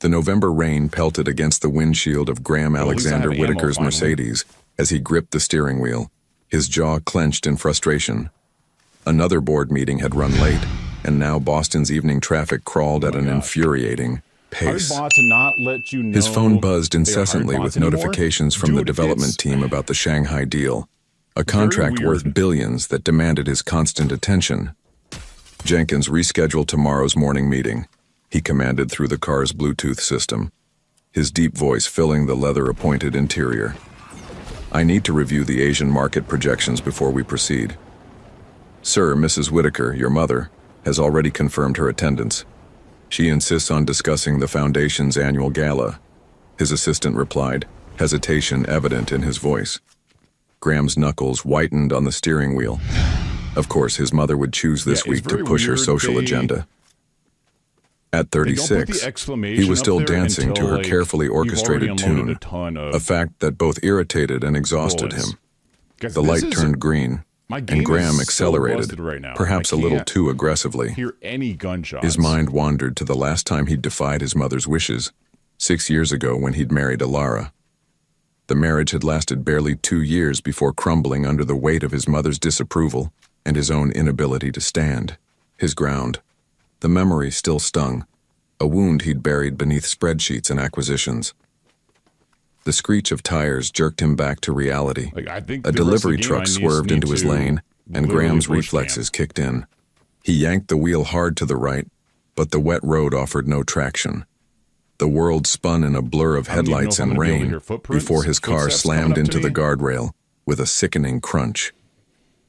The November rain pelted against the windshield of Graham Alexander Whitaker's Mercedes as he gripped the steering wheel, his jaw clenched in frustration. Another board meeting had run late, and now Boston's evening traffic crawled at an infuriating pace. His phone buzzed incessantly with notifications from the development team about the Shanghai deal, a contract worth billions that demanded his constant attention. Jenkins rescheduled tomorrow's morning meeting, he commanded through the car's Bluetooth system, his deep voice filling the leather-appointed interior. I need to review the Asian market projections before we proceed. Sir, Mrs. Whitaker, your mother, has already confirmed her attendance. She insists on discussing the Foundation's annual gala. His assistant replied, hesitation evident in his voice. Graham's knuckles whitened on the steering wheel. Of course, his mother would choose this week to push her social agenda. At 36, he was still dancing to her carefully orchestrated tune, a fact that both irritated and exhausted him. The light turned green, and Graham accelerated, perhaps a little too aggressively. His mind wandered to the last time he'd defied his mother's wishes, 6 years ago when he'd married Alara. The marriage had lasted barely 2 years before crumbling under the weight of his mother's disapproval and his own inability to stand his ground. The memory still stung, a wound he'd buried beneath spreadsheets and acquisitions. The screech of tires jerked him back to reality. A delivery truck swerved into his lane, and Graham's reflexes kicked in. He yanked the wheel hard to the right, but the wet road offered no traction. The world spun in a blur of headlights and rain before his car slammed into the guardrail with a sickening crunch.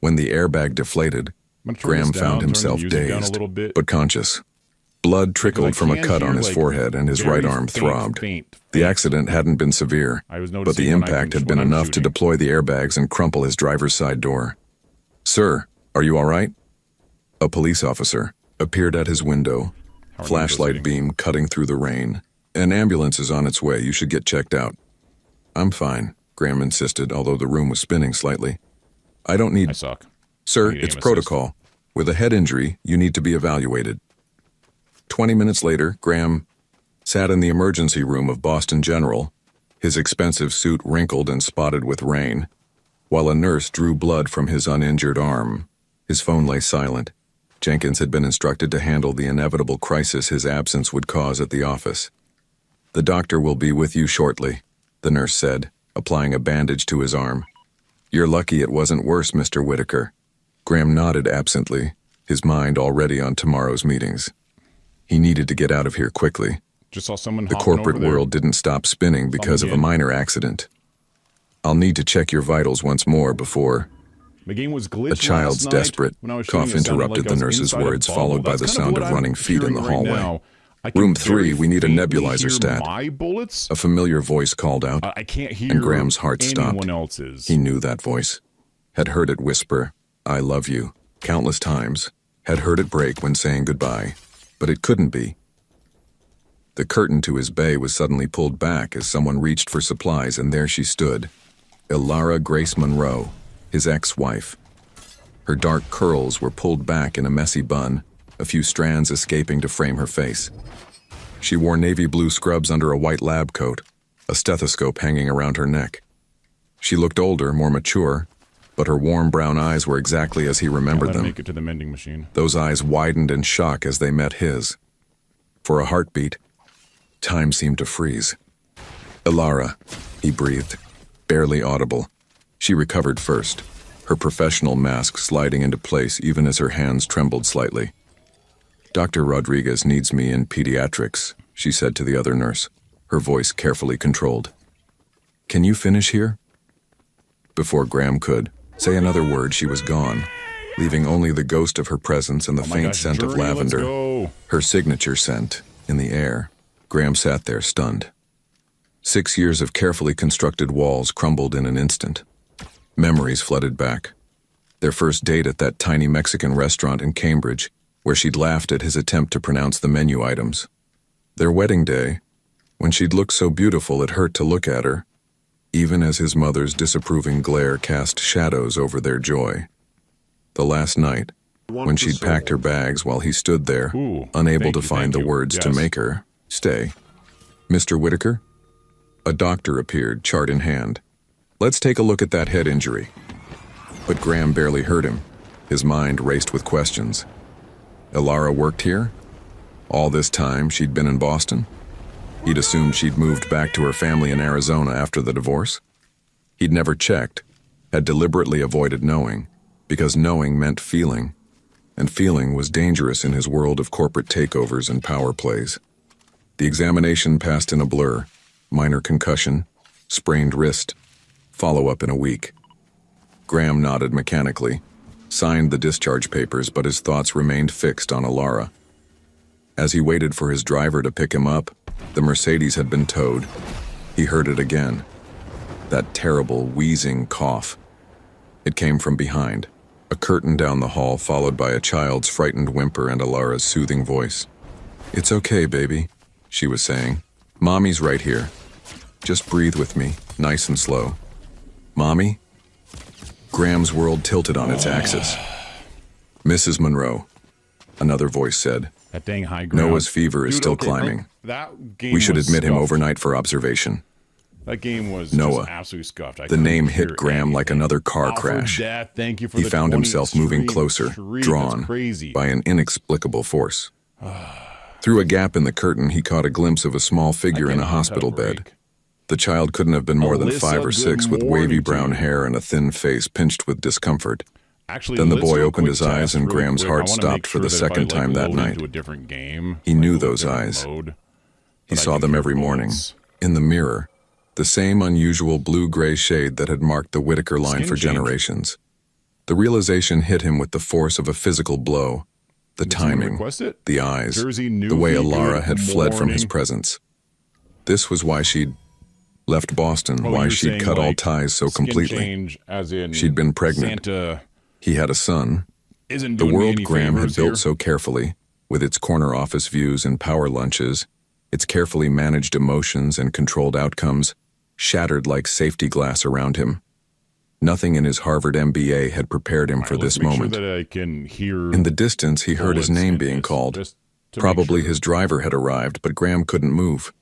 When the airbag deflated, Graham found himself dazed, but conscious. Blood trickled from a cut on his forehead and his right arm throbbed. The accident hadn't been severe, but the impact had been enough to deploy the airbags and crumple his driver's side door. "Sir, are you all right?" A police officer appeared at his window, flashlight beam cutting through the rain. "An ambulance is on its way. You should get checked out." "I'm fine," Graham insisted, although the room was spinning slightly. "I don't need—" I suck. "Sir, it's protocol. With a head injury, you need to be evaluated." 20 minutes later, Graham sat in the emergency room of Boston General, his expensive suit wrinkled and spotted with rain, while a nurse drew blood from his uninjured arm. His phone lay silent. Jenkins had been instructed to handle the inevitable crisis his absence would cause at the office. "The doctor will be with you shortly," the nurse said, applying a bandage to his arm. "You're lucky it wasn't worse, Mr. Whitaker." Graham nodded absently, his mind already on tomorrow's meetings. He needed to get out of here quickly. Just saw someone The corporate world didn't stop spinning because of a minor accident. "I'll need to check your vitals once more before—" The game was glitched A child's last night. desperate When I was cough shooting, it sounded interrupted like I the was nurse's inside a words, bubble. followed by That's the kind of sound what of I'm running feet in the hearing right hallway. now. I can "Room very 3, we need a faintly nebulizer hear stat." My bullets? A familiar voice called out, I can't hear and Graham's heart stopped. anyone else's. He knew that voice. Had heard it whisper, "I love you," countless times. Had heard it break when saying goodbye. But it couldn't be. The curtain to his bay was suddenly pulled back as someone reached for supplies, and there she stood. Alara Grace Monroe, his ex-wife. Her dark curls were pulled back in a messy bun, a few strands escaping to frame her face. She wore navy blue scrubs under a white lab coat, a stethoscope hanging around her neck. She looked older, more mature, but her warm brown eyes were exactly as he remembered Let him them. make it to the mending machine. Those eyes widened in shock as they met his. For a heartbeat, time seemed to freeze. "Alara," he breathed, barely audible. She recovered first, her professional mask sliding into place even as her hands trembled slightly. "Dr. Rodriguez needs me in pediatrics," she said to the other nurse, her voice carefully controlled. "Can you finish here?" Before Graham could say another word, she was gone, leaving only the ghost of her presence and the faint scent of lavender, her signature scent, in the air. Graham sat there, stunned. 6 years of carefully constructed walls crumbled in an instant. Memories flooded back. Their first date at that tiny Mexican restaurant in Cambridge, where she'd laughed at his attempt to pronounce the menu items. Their wedding day, when she'd looked so beautiful it hurt to look at her, even as his mother's disapproving glare cast shadows over their joy. The last night, when she'd packed her bags while he stood there, unable to find the words to make her stay. Mr. Whitaker? A doctor appeared, chart in hand. Let's take a look at that head injury. But Graham barely heard him. His mind raced with questions. Ilara worked here? All this time she'd been in Boston? He'd assumed she'd moved back to her family in Arizona after the divorce? He'd never checked, had deliberately avoided knowing, because knowing meant feeling, and feeling was dangerous in his world of corporate takeovers and power plays. The examination passed in a blur. Minor concussion, sprained wrist, follow-up in a week. Graham nodded mechanically, signed the discharge papers, but his thoughts remained fixed on Ilara. As he waited for his driver to pick him up, the Mercedes had been towed. He heard it again. That terrible, wheezing cough. It came from behind, a curtain down the hall followed by a child's frightened whimper and Ilara's soothing voice. "It's okay, baby," she was saying. "Mommy's right here. Just breathe with me, nice and slow." "Mommy?" Graham's world tilted on its axis. "Mrs. Monroe," another voice said. That dang high ground. "Noah's fever is Dude, still okay, climbing. That game We should was admit him scuffed. overnight for observation." That game was Noah. just absolutely scuffed. The name hit Graham like another car crash. Thank you for He the found 20 himself moving stream. closer, That's drawn crazy. by an inexplicable force. Through a gap in the curtain, he caught a glimpse of a small figure in a hospital bed. The child couldn't have been more than Alyssa, 5 or good 6, with morning wavy to brown you. hair and a thin face pinched with discomfort. Actually, Then the let's boy do a opened quick his eyes test and really Graham's quick. heart I wanna stopped make for sure the that if I, second time that load night. into a different game, He like knew a those different eyes. mode, He that I saw can them hear every morning. bullets. In the mirror, the same unusual blue-gray shade that had marked the Whitaker line Skin for change. generations. The realization hit him with the force of a physical blow. The Did someone timing, request it? the eyes, Jersey the way Newfie, Ilara good had fled from his morning. presence. This was why she'd left Boston, Oh, why you're she'd saying, cut all like, ties so skin completely. change as in She'd been pregnant. Santa He had a son. isn't The doing me world any Graham had favors built here. so carefully, with its corner office views and power lunches, its carefully managed emotions and controlled outcomes, shattered like safety glass around him. Nothing in his Harvard MBA had prepared him for All right, this let's make moment. Sure that I can hear In the distance, he heard his bullets name in being this, called. just to make Probably sure. his driver had arrived, but Graham couldn't move.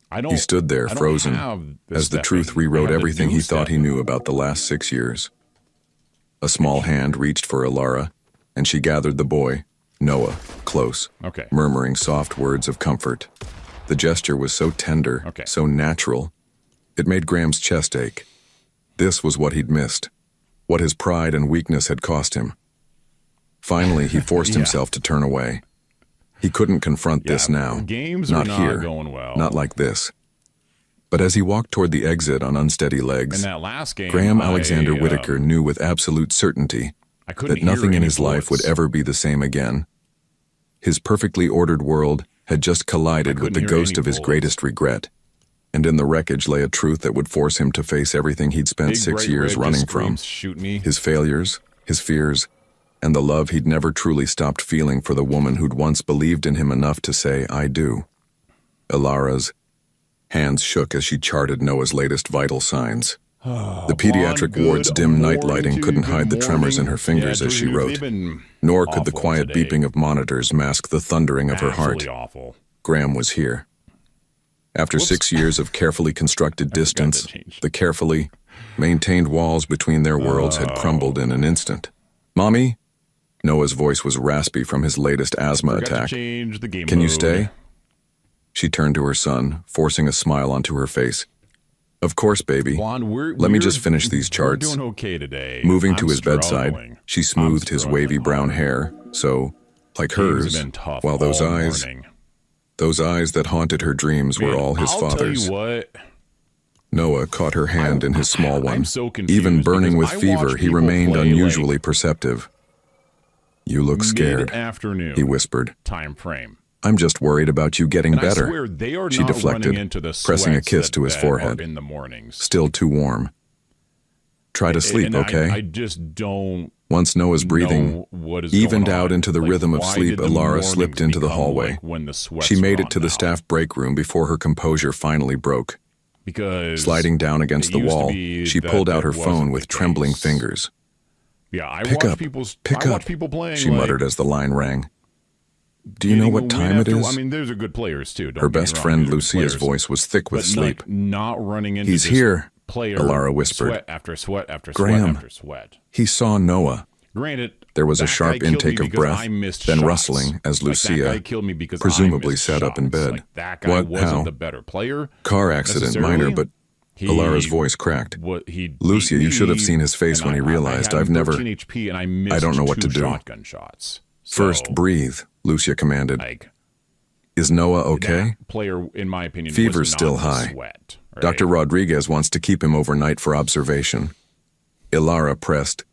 I don't, He stood there, I don't frozen, have the as the step truth in. I rewrote have the everything new he thought step he in. knew about the last 6 years. A small hand reached for Ilara, and she gathered the boy, Noah, close, Okay. murmuring soft words of comfort. The gesture was so tender, Okay. so natural, it made Graham's chest ache. This was what he'd missed, what his pride and weakness had cost him. Finally, he forced Yeah. himself to turn away. He couldn't confront this Yeah, now. games Not are not here, going well. not like this. But as he walked toward the exit on unsteady In legs, that last game, Graham Alexander I, Whitaker knew with absolute certainty I couldn't that nothing hear in any his life would bullets. ever be the same again. His perfectly ordered world had just collided with the couldn't hear ghost any of his bullets. greatest regret, and in the wreckage lay a truth that would force him to face everything he'd spent Big 6 bright years red running just from. screams, Shoot me. His failures, his fears, and the love he'd never truly stopped feeling for the woman who'd once believed in him enough to say, "I do." Ilara's hands shook as she charted Noah's latest vital signs. The pediatric Vaughn, ward's good dim night morning lighting to you, couldn't good hide the tremors in morning. her fingers Yeah, as she Jersey, wrote, they've been nor could the awful quiet today. beeping of monitors mask the thundering of her heart. Absolutely awful. Graham was here. After Whoops. 6 years of carefully constructed forgot that distance, changed. the carefully maintained walls between their worlds had crumbled in an instant. "Mommy?" Noah's voice was raspy from his latest asthma Forgot to attack. change the game "Can you mode. stay?" She turned to her son, forcing a smile onto her face. "Of course, baby. Vaughn, Let me just finish these charts." We're doing okay today. Moving to I'm his bedside, struggling. she smoothed I'm his wavy struggling brown hard. hair, so, like Games have hers, been tough while those all eyes, morning. those eyes that haunted her dreams were Man, all his I'll father's. Tell you what, Noah caught her hand in his small one. I'm so confused Even burning with because I fever, watch he people remained play, unusually perceptive. "You look scared," Mid-afternoon he whispered. time frame. "I'm just worried about you getting And better." I swear they are She not deflected, running into the pressing a sweats kiss to his that forehead. are in the mornings. "Still too warm. Try to sleep, And okay?" I just don't Once Noah's breathing know what is evened going out on. into the Like, rhythm of why sleep, did the Ilara mornings slipped into the become hallway. like when the sweats She made are it to on the now? staff break room before her composure finally broke. Because Sliding down against it the used to wall, be she that pulled out it her wasn't phone the with trembling case. fingers. Yeah, I "Pick watch up, people's pick I up," watch people playing. she like, muttered as the line rang. Do you know getting what a win time it after- is? I mean, those are good players too. Don't Her get me best wrong, friend they're good Lucia's players. voice was thick with But sleep. like, not running into He's just here, player Alara whispered. sweat after sweat after Graham. sweat after sweat. He saw Noah. Granted, There was a that guy sharp killed me intake of because breath, I missed then shots. rustling as Like, that guy Lucia killed me because I presumably missed sat up in shots. bed. Like, that guy What? wasn't How? the better player. Car accident, minor, but Alara's voice cracked. Lucia, you should have seen his face when he realized, I've never... HP and I missed don't know what to two do. shotgun shots. So, First, breathe, Lucia commanded. like, Is Noah okay? that player, in my opinion, Fever's was not still the high. Sweat, right? Dr. Rodriguez wants to keep him overnight for observation. Ilara pressed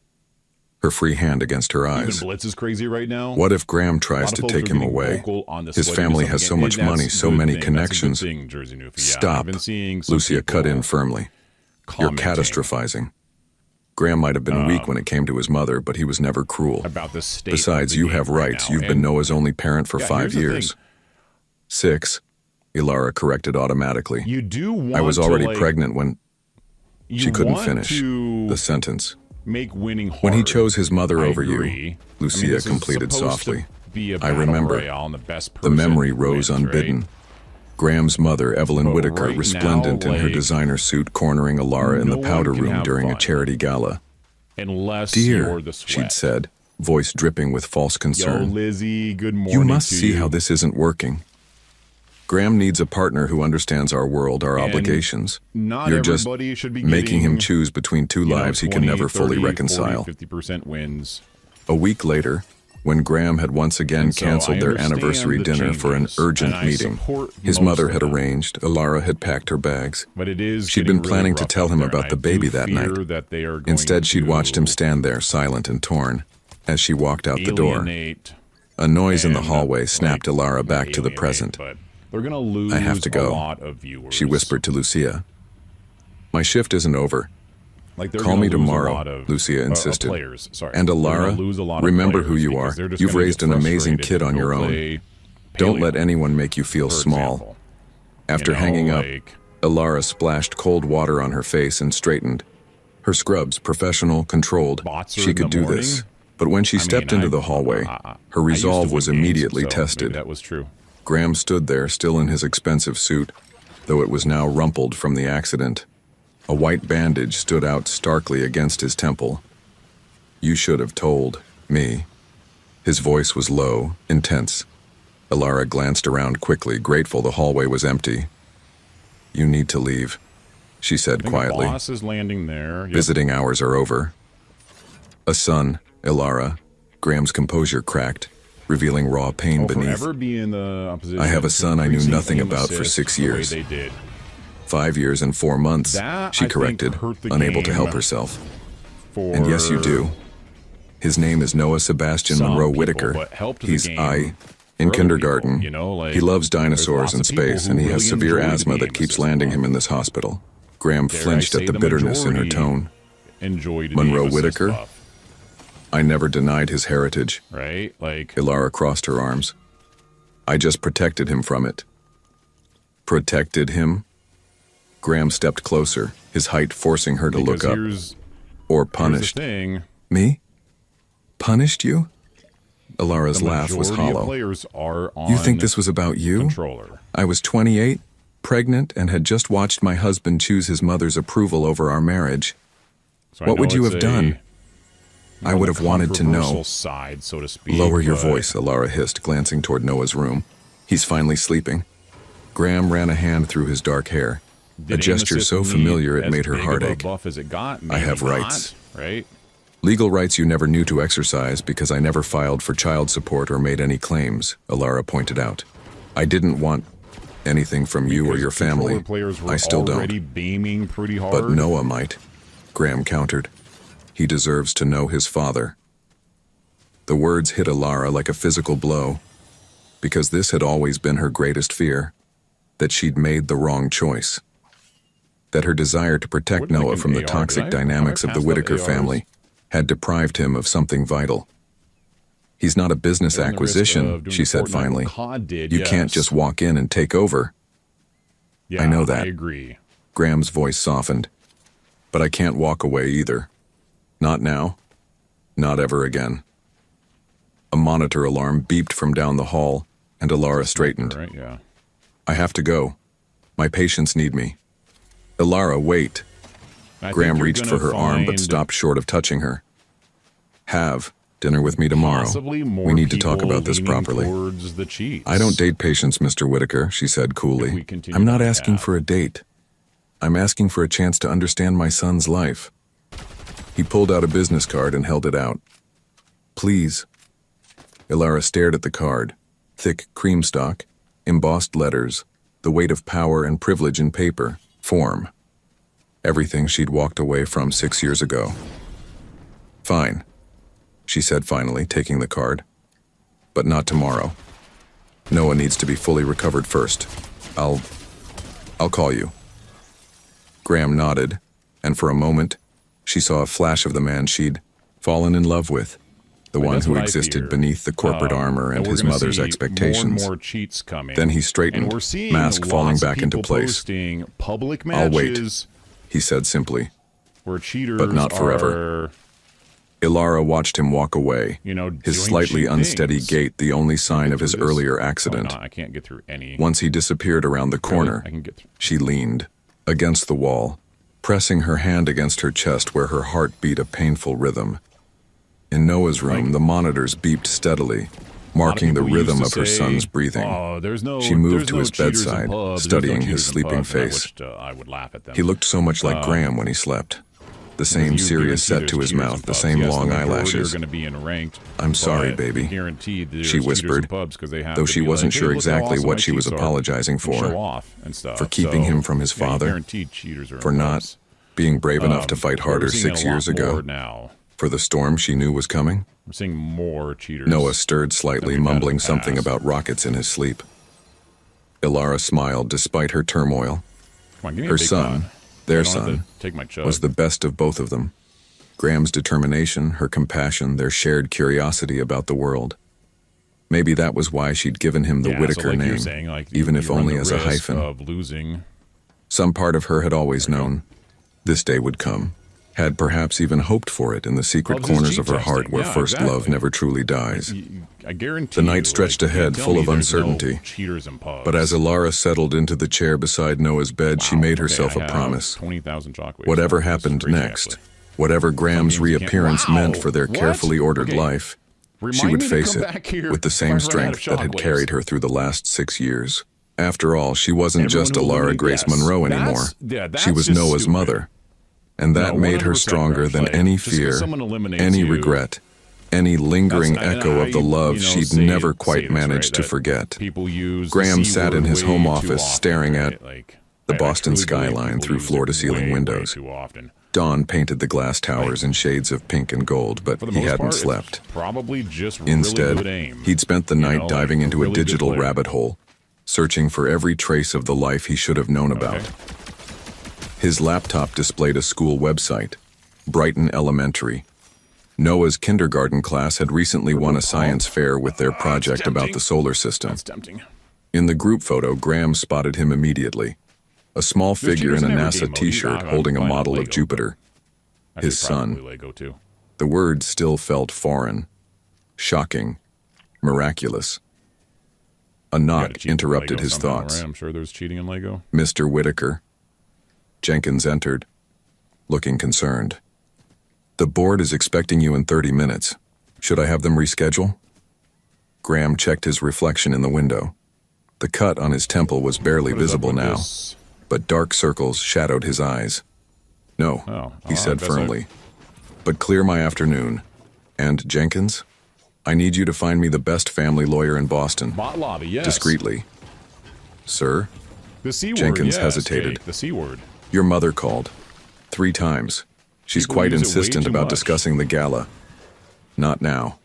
her free hand against her Even eyes. Blitz is crazy right now. What if Graham A tries lot of to folks take are him getting away? vocal on the His sweat family or has something. so much That's money, a so good many thing. connections. That's a good thing, Jersey Newfie. Yeah, Stop. I've been seeing some Lucia cut people in firmly. You're commenting catastrophizing. Graham might have been weak when it came to his mother, but he was never cruel. about the state. Besides, of the you game have right rights. now. You've been And Noah's only parent for yeah, 5 here's the years. thing. 6, Ilara corrected automatically. You do want I was to, already like, pregnant when you she couldn't want finish to the sentence. make winning hard. When he chose his mother I over you, agree. Lucia I mean, this is completed supposed softly. to be a I battle remember. royale and the best The person memory rose wins, unbidden. right? Graham's mother, Evelyn But Whitaker, right resplendent now, in her like, designer suit, cornering Alara in no the powder one can room have during a fun. charity gala. Unless Dear, you're the sweat. she'd said, voice dripping with false Yo, concern. Lizzie, good morning. You must to see you. how this isn't working. Graham needs a partner who understands our world, our And obligations. Not You're just everybody should be making him getting, choose between two you know, lives he can 20, never fully 30, reconcile. 40, 50% wins. A week later, when Graham had once again And so canceled I their understand anniversary the dinner for an changes, urgent and I meeting, support his most mother of had them. arranged, Alara had packed her bags. But it is She'd getting been planning really to tell rough him out there, about and the I baby do that fear night. that they are going Instead, she'd watched him to stand there silent and torn as she walked out the door. alienate A noise in the and, hallway snapped like, Alara not back to the alienate, present. But they're going to lose I have to a go, lot of viewers. she whispered to Lucia. My shift isn't over. Like, they're Call gonna me lose a tomorrow, lot of, Lucia insisted. players, sorry. And They're gonna Alara, lose a lot of remember who players you because are. they're just You've gonna raised get an amazing frustrated kid and on go your own. play Don't paleo, let anyone make you feel for small. example. After You know, hanging up, like, Alara splashed cold water on her face and straightened. Her scrubs, professional, controlled. Bots are She in could the do morning? this. But when she stepped into the hallway, her I used to resolve win was games, immediately so maybe tested. that was true. Graham stood there, still in his expensive suit, though it was now rumpled from the accident. A white bandage stood out starkly against his temple. You should have told me. His voice was low, intense. Alara glanced around quickly, grateful the hallway was empty. You need to leave, she said I think quietly. The boss is landing there. Yep. Visiting hours are over. A son, Ilara. Graham's composure cracked, revealing raw pain beneath. Forever be in the opposition. I have a to son I knew increasing nothing aim about for assist 6 the way years. They did. 5 years and 4 months, That, she I think, corrected, hurt the unable to game help herself. For And yes, you do. His name is Noah Sebastian some Monroe people, Whitaker. but helped the He's game in for other kindergarten. people, you know, like, He loves there's dinosaurs lots and of people space, who and he really has severe enjoy the asthma that game keeps this landing month. him in this hospital. Graham Dare I flinched say at the bitterness in her majority tone. Enjoyed Monroe the assist Whitaker? buff, I never denied his heritage. right? Like, Ilara crossed her arms. I just protected him from it. Protected him? Graham stepped closer, his height forcing her to because look up. here's Or the punished. thing. Me? Punished you? Alara's The laugh was majority of hollow. players are on You think this was about you? controller. I was 28, pregnant, and had just watched my husband choose his mother's approval over our marriage. So I What know would you it's have done? I would the have wanted to know. controversial side, so to speak. Lower your but voice, Alara hissed, glancing toward Noah's room. He's finally sleeping. Graham ran a hand through his dark hair. did A aim gesture assist so need familiar it as made her big heart of a ache. buff as it got? I have Maybe rights. not, right? Legal rights you never knew to exercise because I never filed for child support or made any claims, Alara pointed out. I didn't want anything from you or Because your family. controller players were I still already don't. beaming pretty hard. But Noah might, Graham countered. He deserves to know his father. The words hit Alara like a physical blow, because this had always been her greatest fear, that she'd made the wrong choice. That her desire to protect Wouldn't Noah like from an the AR. toxic Did I dynamics of the pass out Whitaker ARs? family had deprived him of something vital. He's not a business They're on the risk acquisition, of doing she the said Fortnite finally. what COD did, You can't yes. just walk in and take over. Yeah, I know that. I agree. Graham's voice softened. But I can't walk away either. Not now. Not ever again. A monitor alarm beeped from down the hall, and Ilara straightened. Right, yeah. I have to go. My patients need me. Ilara, wait. I Graham think you're reached for gonna her arm but find stopped short of touching her. Have dinner with me tomorrow. possibly more We need to talk people about this leaning properly. towards the cheats. I don't date patients, Mr. Whitaker, she said If we coolly. continue I'm not down asking that for a date. I'm asking for a chance to understand my son's life. He pulled out a business card and held it out. Please. Ilara stared at the card. Thick cream stock, embossed letters, the weight of power and privilege in paper, form. Everything she'd walked away from 6 years ago. Fine, she said finally, taking the card. But not tomorrow. Noah needs to be fully recovered first. I'll call you. Graham nodded, and for a moment, she saw a flash of the man she'd fallen in love with, the one that's who what I existed fear. beneath the corporate armor and That we're his gonna mother's see expectations. More and more cheats coming. Then he and straightened, we're seeing mask falling lots of back into people place. posting public I'll wait. matches He said simply. where cheaters But not forever. are, Ilara watched him walk away, you know, his doing slightly cheat unsteady things. gait the only sign of his through this? earlier Oh, accident. no, I can't get through any. Once he disappeared around the corner, I can get through. she leaned against the wall, pressing her hand against her chest where her heart beat a painful rhythm. In Noah's room, the monitors beeped steadily, marking the People used rhythm to of her say, son's breathing. Oh, She moved to his cheaters in bedside, pubs, studying there's no his cheaters in sleeping pubs," and I face. wished, I would laugh at them. He looked so much like Graham when he slept. The same You serious guarantee set to there's his cheaters in mouth, the pubs. same Yes, long the majority eyelashes. Are going to be in ranked. I'm sorry, but baby, guaranteed there's she cheaters in whispered, pubs 'cause they have though to she be wasn't like, sure "Hey, look how exactly awesome what my she was cheats are," apologizing and for. show off and stuff. For keeping him from his yeah, father? guaranteed cheaters are For in not pubs. being brave enough to fight We're harder seeing it 6 a lot years more ago? now. For the storm she knew was coming? We're seeing more cheaters. Noah stirred slightly, we've had in the mumbling something past. about rockets in his sleep. Ilara smiled despite her turmoil. Come on, give me a Her big son, pot. their I don't have to son, take my chug. was the best of both of them. Graham's determination, her compassion, their shared curiosity about the world. Maybe that was why she'd given him the Yeah, so Whitaker like you're name, saying, like, even you if run only the as a risk hyphen. Of losing. Some part of her had always known this day would come, had perhaps even hoped for it in the secret Pubs is corners of cheat her heart testing. where Yeah, first love exactly. never truly dies. I guarantee The night you, stretched like, you ahead, can't full tell of me there's no uncertainty. cheaters in pubs. But as Ilara settled into the chair beside Noah's bed, she Wow, made okay, herself I a have promise. 20,000 shockwaves. Whatever This is happened crazy, next, actually. whatever Graham's Some games you can't- reappearance Wow, meant for their what? carefully ordered Okay. life, she Remind would me to face come it back here with the if I same run out strength of that had shockwaves. carried her through the last 6 years. After all, she wasn't just Everyone will Ilara believe- Grace yes, Monroe that's- anymore. yeah, that's She was just Noah's stupid. mother. And that No, made her 100% stronger Rush. than Like, any just 'cause fear, someone eliminates any you, regret, any lingering That's- and echo of the I, love you know, she'd say- never say quite this, managed right, to that forget. People use the Graham C sat in word his way home too office often, staring right? at Like, the I Boston truly believe skyline people through use it floor-to-ceiling way, windows. Way too often. Dawn painted the glass towers in shades of pink and gold, but For the he most hadn't part, slept. It's probably just really Instead, good aim. he'd spent the You night know, diving like, into really a good digital player. rabbit hole, searching for every trace of the life he should have known about. Okay. His laptop displayed a school website, Brighton Elementary. Noah's kindergarten class had recently won a science fair with their project about tempting. the solar system. That's tempting. In the group photo, Graham spotted him immediately. A small figure in cheaters a in every NASA game mode. t-shirt I'm holding a fine on model Lego, of Jupiter. Actually, His son. probably Lego too. The word still felt foreign, shocking, miraculous. A You gotta knock cheat in interrupted Lego his somehow, thoughts. Right? I'm sure there's cheating in Lego. Mr. Whitaker. Jenkins entered, looking concerned. The board is expecting you in 30 minutes. Should I have them reschedule? Graham checked his reflection in the window. The cut on his temple was barely What is up visible with now, this? but dark circles shadowed his eyes. No, Oh, he I said guess firmly. But clear my afternoon. And Jenkins, I need you to find me the best family lawyer in Boston. Bot lobby, yes. Discreetly. Sir, The C word, Jenkins yes, hesitated. Jake, the C word. your mother called. 3 times. She's People quite use it way insistent too about much. discussing the gala. Not now.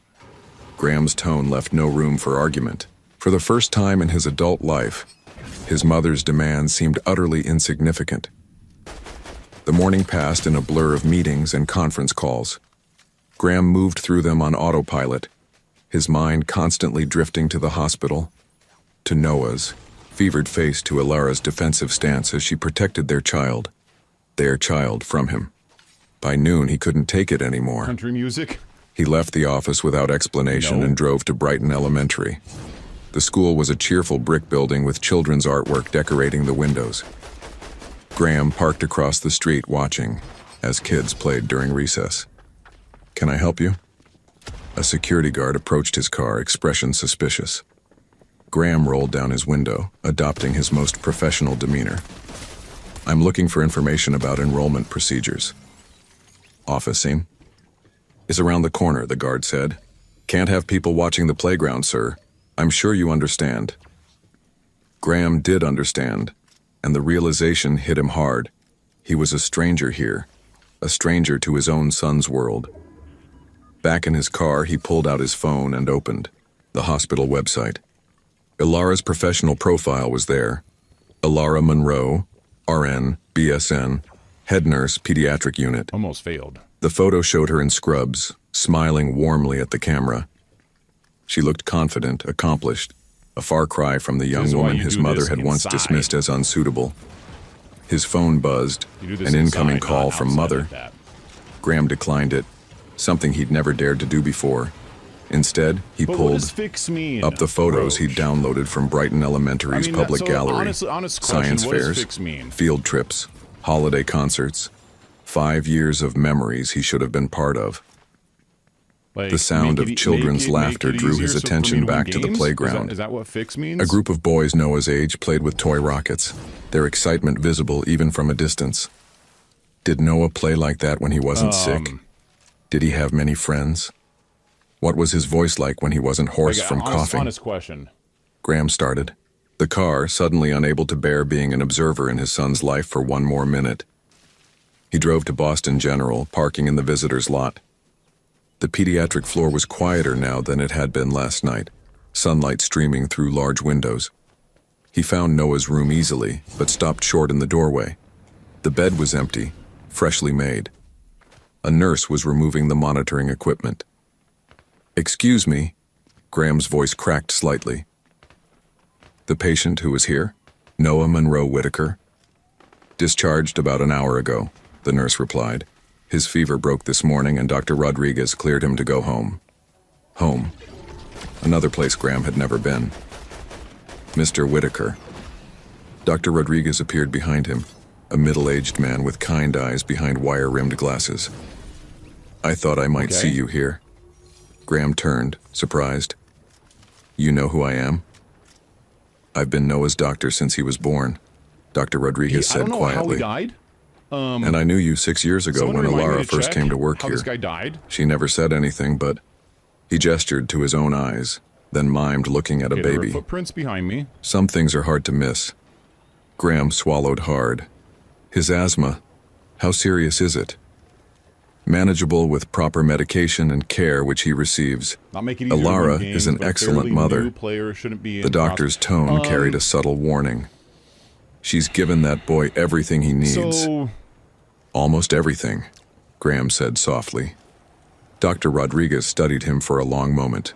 Graham's tone left no room for argument. For the first time in his adult life, his mother's demands seemed utterly insignificant. The morning passed in a blur of meetings and conference calls. Graham moved through them on autopilot, his mind constantly drifting to the hospital, to Noah's, fevered face to Ilara's defensive stance as she protected their child from him. By noon, he couldn't take it anymore. Country music. He left the office without explanation and drove to Brighton Elementary. The school was a cheerful brick building with children's artwork decorating the windows. Graham parked across the street watching as kids played during recess. "Can I help you?" A security guard approached his car, expression suspicious. Graham rolled down his window, adopting his most professional demeanor. "I'm looking for information about enrollment procedures." "Office scene?" "Is around the corner," the guard said. "Can't have people watching the playground, sir. I'm sure you understand." Graham did understand, and the realization hit him hard. He was a stranger here, a stranger to his own son's world. Back in his car, he pulled out his phone and opened the hospital website. Ilara's professional profile was there. Ilara Monroe, RN, BSN, head nurse, pediatric unit. Almost failed. The photo showed her in scrubs, smiling warmly at the camera. She looked confident, accomplished, a far cry from the young woman his mother had once dismissed as unsuitable. His phone buzzed, an incoming call from mother. Graham declined it, something he'd never dared to do before. Instead, he pulled up the photos he'd downloaded from Brighton Elementary's public gallery. Science fairs, field trips, holiday concerts. 5 years of memories he should have been part of. The sound of children's laughter drew his attention back to the playground. Is that what fix means? A group of boys Noah's age played with toy rockets, their excitement visible even from a distance. Did Noah play like that when he wasn't sick? Did he have many friends? What was his voice like when he wasn't hoarse from coughing? Honest question. Graham started. The car, suddenly unable to bear being an observer in his son's life for one more minute. He drove to Boston General, parking in the visitor's lot. The pediatric floor was quieter now than it had been last night, sunlight streaming through large windows. He found Noah's room easily, but stopped short in the doorway. The bed was empty, freshly made. A nurse was removing the monitoring equipment. "Excuse me," Graham's voice cracked slightly. "The patient who was here? Noah Monroe Whitaker?" "Discharged about an hour ago," the nurse replied. "His fever broke this morning and Dr. Rodriguez cleared him to go home." Home. Another place Graham had never been. "Mr. Whitaker." Dr. Rodriguez appeared behind him, a middle-aged man with kind eyes behind wire-rimmed glasses. "I thought I might see you here." Graham turned, surprised. "You know who I am?" "I've been Noah's doctor since he was born," Dr. Rodriguez said quietly. I don't know how he died. "And I knew you 6 years ago when Ilara first came to work how here. This guy died? She never said anything, but..." He gestured to his own eyes, then mimed looking at a There baby. were footprints behind me. "Some things are hard to miss." Graham swallowed hard. "His asthma, how serious is it?" "Manageable with proper medication and care which he receives. Not make it easier to Ilara win is an games, but a excellent fairly mother." new player shouldn't be The in doctor's tone carried a subtle warning. "She's given that boy everything he needs." So, "Almost everything," Graham said softly. Dr. Rodriguez studied him for a long moment.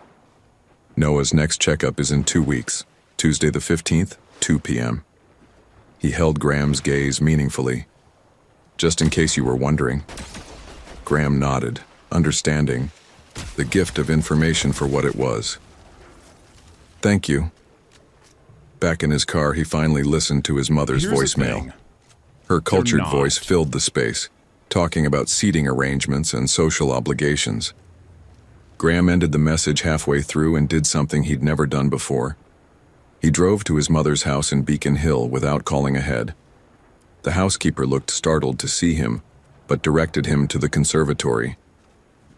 "Noah's next checkup is in 2 weeks, Tuesday the 15th, 2 p.m. He held Graham's gaze meaningfully. "Just in case you were wondering." Graham nodded, understanding, the gift of information for what it was. "Thank you." Back in his car, he finally listened to his mother's here's the voicemail. thing. Her cultured not. voice filled the space, talking about seating arrangements and social obligations. Graham ended the message halfway through and did something he'd never done before. He drove to his mother's house in Beacon Hill without calling ahead. The housekeeper looked startled to see him, but directed him to the conservatory.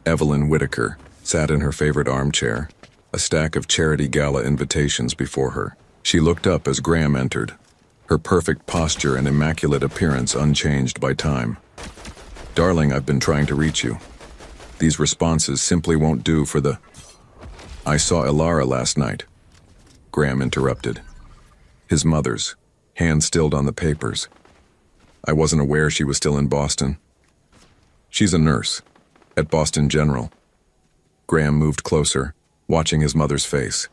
Evelyn Whitaker sat in her favorite armchair, a stack of charity gala invitations before her. She looked up as Graham entered, her perfect posture and immaculate appearance unchanged by time. "Darling, I've been trying to reach you. These responses simply won't do for the..." "I saw Ilara last night," Graham interrupted. His mother's, hand stilled on the papers. "I wasn't aware she was still in Boston." "She's a nurse, at Boston General." Graham moved closer, watching his mother's face.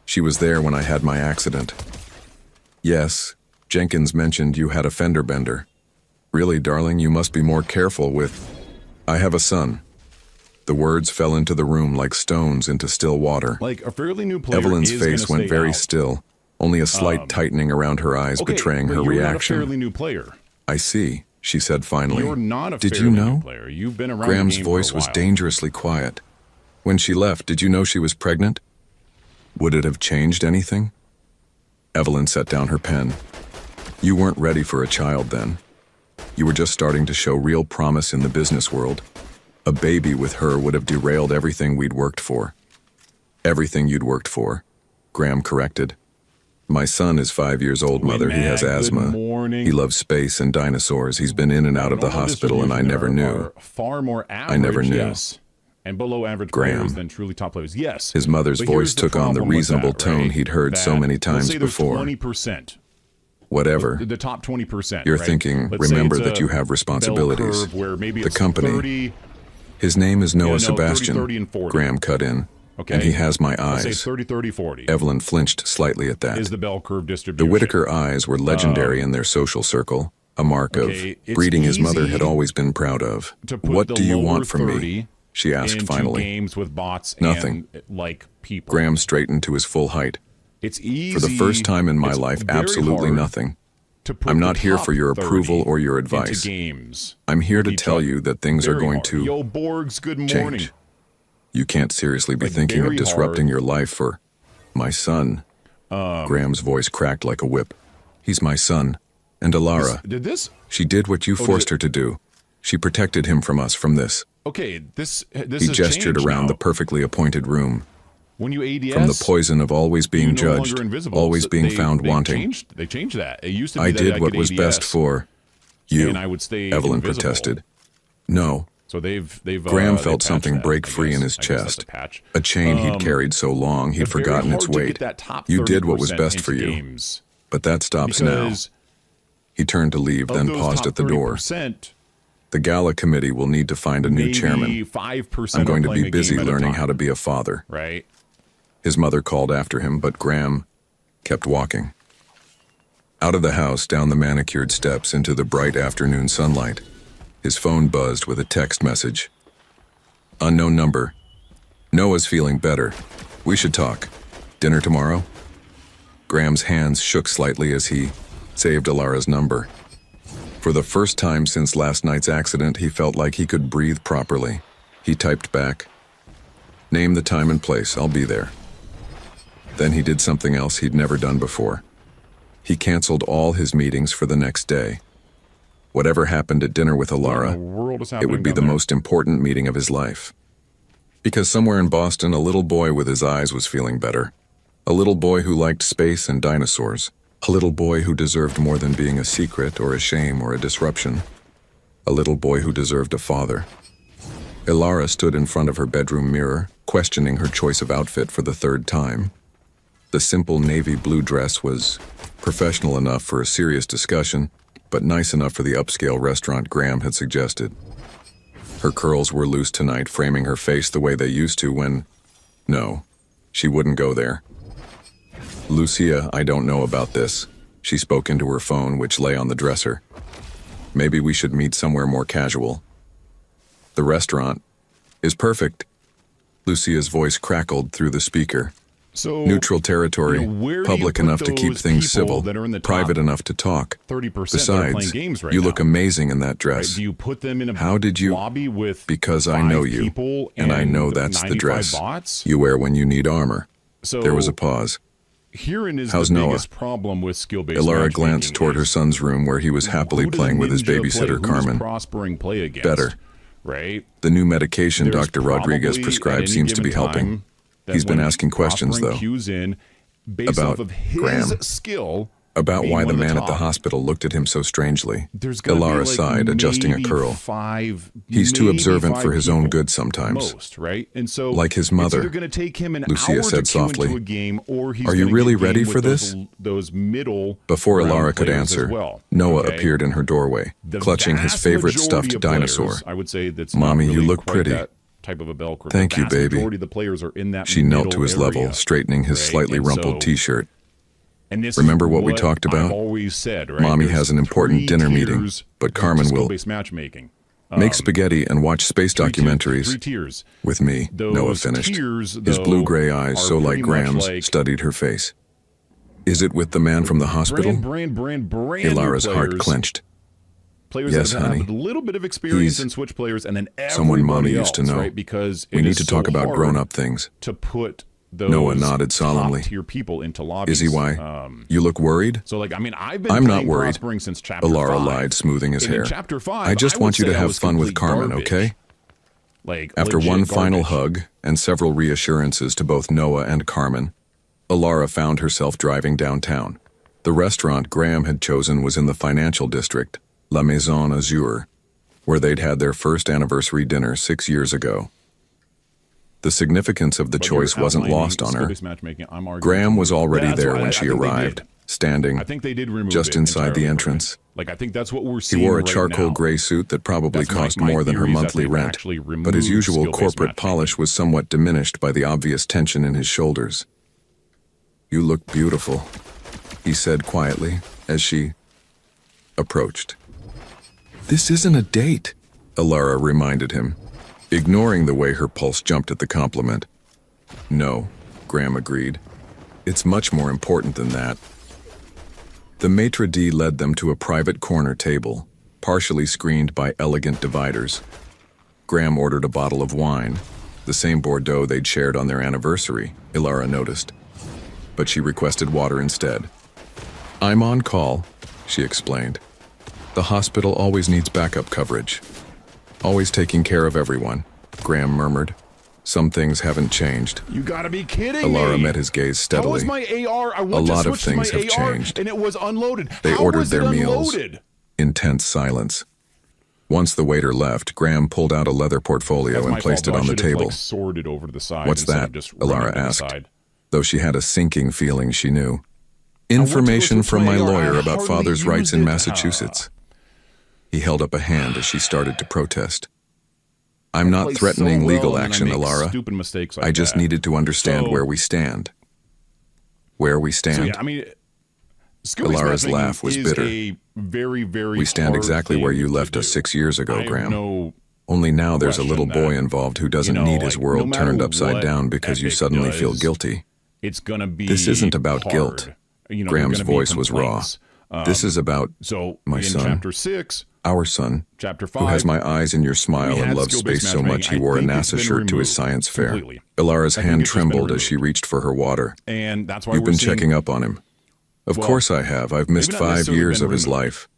"She was there when I had my accident." "Yes, Jenkins mentioned you had a fender bender. Really, darling, you must be more careful with..." "I have a son." The words fell into the room like stones into still water. Like, a fairly new player Evelyn's is gonna face went stay very out. still, only a slight tightening around her eyes Okay, betraying but her you're reaction. not a fairly new player. I see, she said finally. You're not a Did fairly you new know? player. You've been around Graham's the game voice for a was while. dangerously quiet. When she left, did you know she was pregnant? Would it have changed anything? Evelyn set down her pen. You weren't ready for a child then. You were just starting to show real promise in the business world. A baby with her would have derailed everything we'd worked for. Everything you'd worked for, Graham corrected. My son is 5 years old, Mother. He has Good asthma. morning. He loves space and dinosaurs. He's been in and out of the Normal hospital, and I never distribution knew. are far more average, never knew. Yes. And below average Graham. players than truly top players. Yes. His mother's But voice here's took on the problem with reasonable that, tone right? he'd heard so That, many let's times say there's before. 20%. Whatever. The top 20%. You're right? thinking, Let's say remember it's that a you have bell responsibilities. curve where maybe The it's company. 30, His name is Noah 30, Sebastian. 30, and 40. Graham cut in. Okay. And he has my Let's say eyes. 30, 30, 40 Evelyn flinched slightly at that. is the bell curve distribution. The Whitaker eyes were legendary in their social circle, a mark okay, of it's breeding his mother easy had always been proud of. to put What the do you lower want from 30 me? She asked into finally. games with bots Nothing. and like people. Graham straightened to his full height. It's easy. For the first time in my it's life, very absolutely hard nothing. to put I'm the not here top for your 30 approval or your into advice. games. I'm here to Each tell other. you that things are Very going hard. to Yo, Borgs, good morning. change. You can't seriously be Like, thinking of very disrupting hard. your life for my son. Graham's voice cracked like a whip. He's my son. And Alara, Did this? she did what you did forced it- her to do. She protected him from us, from this. Okay, this He has gestured changed around now. the perfectly appointed room. When you ADS, From the poison of always being you're no judged, longer invisible. always So being they- found they wanting. They changed that. It used to be I that did what could was ADS, best for you, and I would stay Evelyn invisible. protested. No. So they've Graham they felt patched something that, break I free guess. in his I guess that's chest. a patch. A chain he'd carried so long he'd But very forgotten its hard to weight. get that top You did what was 30% best for into you. games. But that stops now. Because He turned to leave, of then those paused top at the door. 30%, The gala committee will need to find a new maybe chairman. 5% I'm going are to playing be a busy game at a learning time, how to be a father. right? His mother called after him, but Graham kept walking. Out of the house, down the manicured steps into the bright afternoon sunlight. His phone buzzed with a text message. Unknown number. Noah's feeling better. We should talk. Dinner tomorrow? Graham's hands shook slightly as he saved Alara's number. For the first time since last night's accident, he felt like he could breathe properly. He typed back, "Name the time and place, I'll be there." Then he did something else he'd never done before. He canceled all his meetings for the next day. Whatever happened at dinner with What in the Alara, world is it happening would be down the there? most important meeting of his life. Because somewhere in Boston, a little boy with his eyes was feeling better. A little boy who liked space and dinosaurs. A little boy who deserved more than being a secret or a shame or a disruption. A little boy who deserved a father. Ilara stood in front of her bedroom mirror, questioning her choice of outfit for the third time. The simple navy blue dress was professional enough for a serious discussion, but nice enough for the upscale restaurant Graham had suggested. Her curls were loose tonight, framing her face the way they used to when... No, she wouldn't go there. Lucia, I don't know about this. She spoke into her phone, which lay on the dresser. Maybe we should meet somewhere more casual. The restaurant is perfect. Lucia's voice crackled through the speaker. So, Neutral territory, where do public you put enough to keep those things people civil, that are in the top private enough to talk. 30% that are playing Besides, games right you now? look amazing in that Right? dress. Do you put them in a How did you- lobby with Because I 5 know you, people and I know that's 95 the dress bots? you wear when you need armor. So There was a pause. herein is How's the Noah? biggest problem with skill-based Ilara matchmaking glanced toward her is son's room where he was happily who does playing with his Ninja play? babysitter, Who does Carmen. Prospering play against? Better. Right? The new medication There's Dr. Rodriguez probably, prescribed at any seems to be given helping. time, that He's been when asking questions, Prospering though. cues in based About off of his Graham. skill. About being why the one of man at the top. hospital looked at him so strangely. There's gonna Ilara be like sighed, adjusting a maybe curl. 5, He's too maybe observant 5 for his own people, good sometimes. most, right? And so, Like his mother, it's either going to take him an Lucia hour said to cue softly. into a game, or he's Are you gonna really get ready game for with this? those middle. Before round Ilara could players answer, as well, Noah okay? appeared in her doorway, The clutching his vast favorite majority stuffed of dinosaur. players, I would say that's Mommy, not you really look quite pretty. that type of a bell curve. Thank The you, vast baby. majority of the players are in that She knelt to middle his level, area, straightening his right? slightly And rumpled so- t-shirt. And this Remember is what we talked about? I've always said, right? Mommy There's has an important 3 dinner meeting, tiers but of Carmen will... skill-based matchmaking. Make spaghetti and watch space three documentaries tiers. with me, Noah Those finished. tiers, His though, blue-gray eyes, are so like pretty much Graham's, like studied her face. Is it with the man from the hospital? brand new Ilara's heart players. clenched. Players Yes, that honey. have a little bit of experience He's in Switch players, and then someone Mommy everybody used to else, know. right? Because We it need is to so talk about hard grown-up things. to put those Noah nodded solemnly. top-tier people into lobbies. Is he why? You look worried? So, like, I mean, I've been I'm not playing worried. Prospering since chapter Ilara 5. lied, smoothing his And in hair. chapter 5, I just would want you to say I have was fun with complete Carmen, garbage. okay? Like, After legit one final garbage. hug and several reassurances to both Noah and Carmen, Ilara found herself driving downtown. The restaurant Graham had chosen was in the financial district, La Maison Azur, where they'd had their first anniversary dinner 6 years ago. The significance of the But you're choice wasn't outlining lost on her. skill-based matchmaking. I'm arguing Graham was for you. already Yeah, that's there why when I she think they arrived, did. standing I think they did remove just it inside the entirely from entrance. it. Like, I think that's what we're He seeing wore a right charcoal now. gray suit that probably That's cost my more than her theory is that monthly they've rent, actually but his removed usual skill-based corporate matchmaking. polish was somewhat diminished by the obvious tension in his shoulders. "You look beautiful," he said quietly as she approached. "This isn't a date," Ilara reminded him, ignoring the way her pulse jumped at the compliment. "No," Graham agreed. "It's much more important than that." The maitre d' led them to a private corner table, partially screened by elegant dividers. Graham ordered a bottle of wine, the same Bordeaux they'd shared on their anniversary, Ilara noticed. But she requested water instead. "I'm on call," she explained. "The hospital always needs backup coverage. Always taking care of everyone," Graham murmured. "Some things haven't changed." You gotta be kidding Ilara me. met his gaze How was steadily. my AR? I went A lot to of switch things to my have AR, changed. and it was unloaded. They How ordered was their it meals. unloaded? Intense silence. Once the waiter left, Graham pulled out a leather portfolio That's and my placed fault, it though. on I the should have, table. like, sorted over to the side. "What's instead that?" of just running Ilara to the asked, side. though she had a sinking feeling she knew. went to "Information switch from my my AR. lawyer I about hardly father's rights in used it. Massachusetts." He held up a hand as she started to protest. "I'm not Play threatening so legal well, and then action, I make Ilara. Stupid mistakes like I just that. needed to understand So- where we stand." "Where we So stand?" yeah, I mean, skill-based Ilara's matchmaking laugh was is bitter. a very, very "We stand hard exactly where thing you to left us do. 6 years ago, I have Graham. no Only now there's a little question boy that, involved who doesn't you know, need his like, world no matter turned upside what down because you Epic suddenly feel does, guilty. It's gonna be. This isn't about hard. guilt. You know, Graham's there are gonna be voice was raw. complaints. This is about So my in son. chapter 6, our son, chapter 5, who has my eyes in your smile we and had loves skill-based space so much he matchmaking. wore a I think it's NASA been shirt to his removed science fair. completely. Ilara's I think hand it's just been trembled as she removed. reached for her water. and that's why "You've we're been seeing, checking up on him." "Of Well, course I have. I've missed maybe not 5 necessarily years been of his removed. life.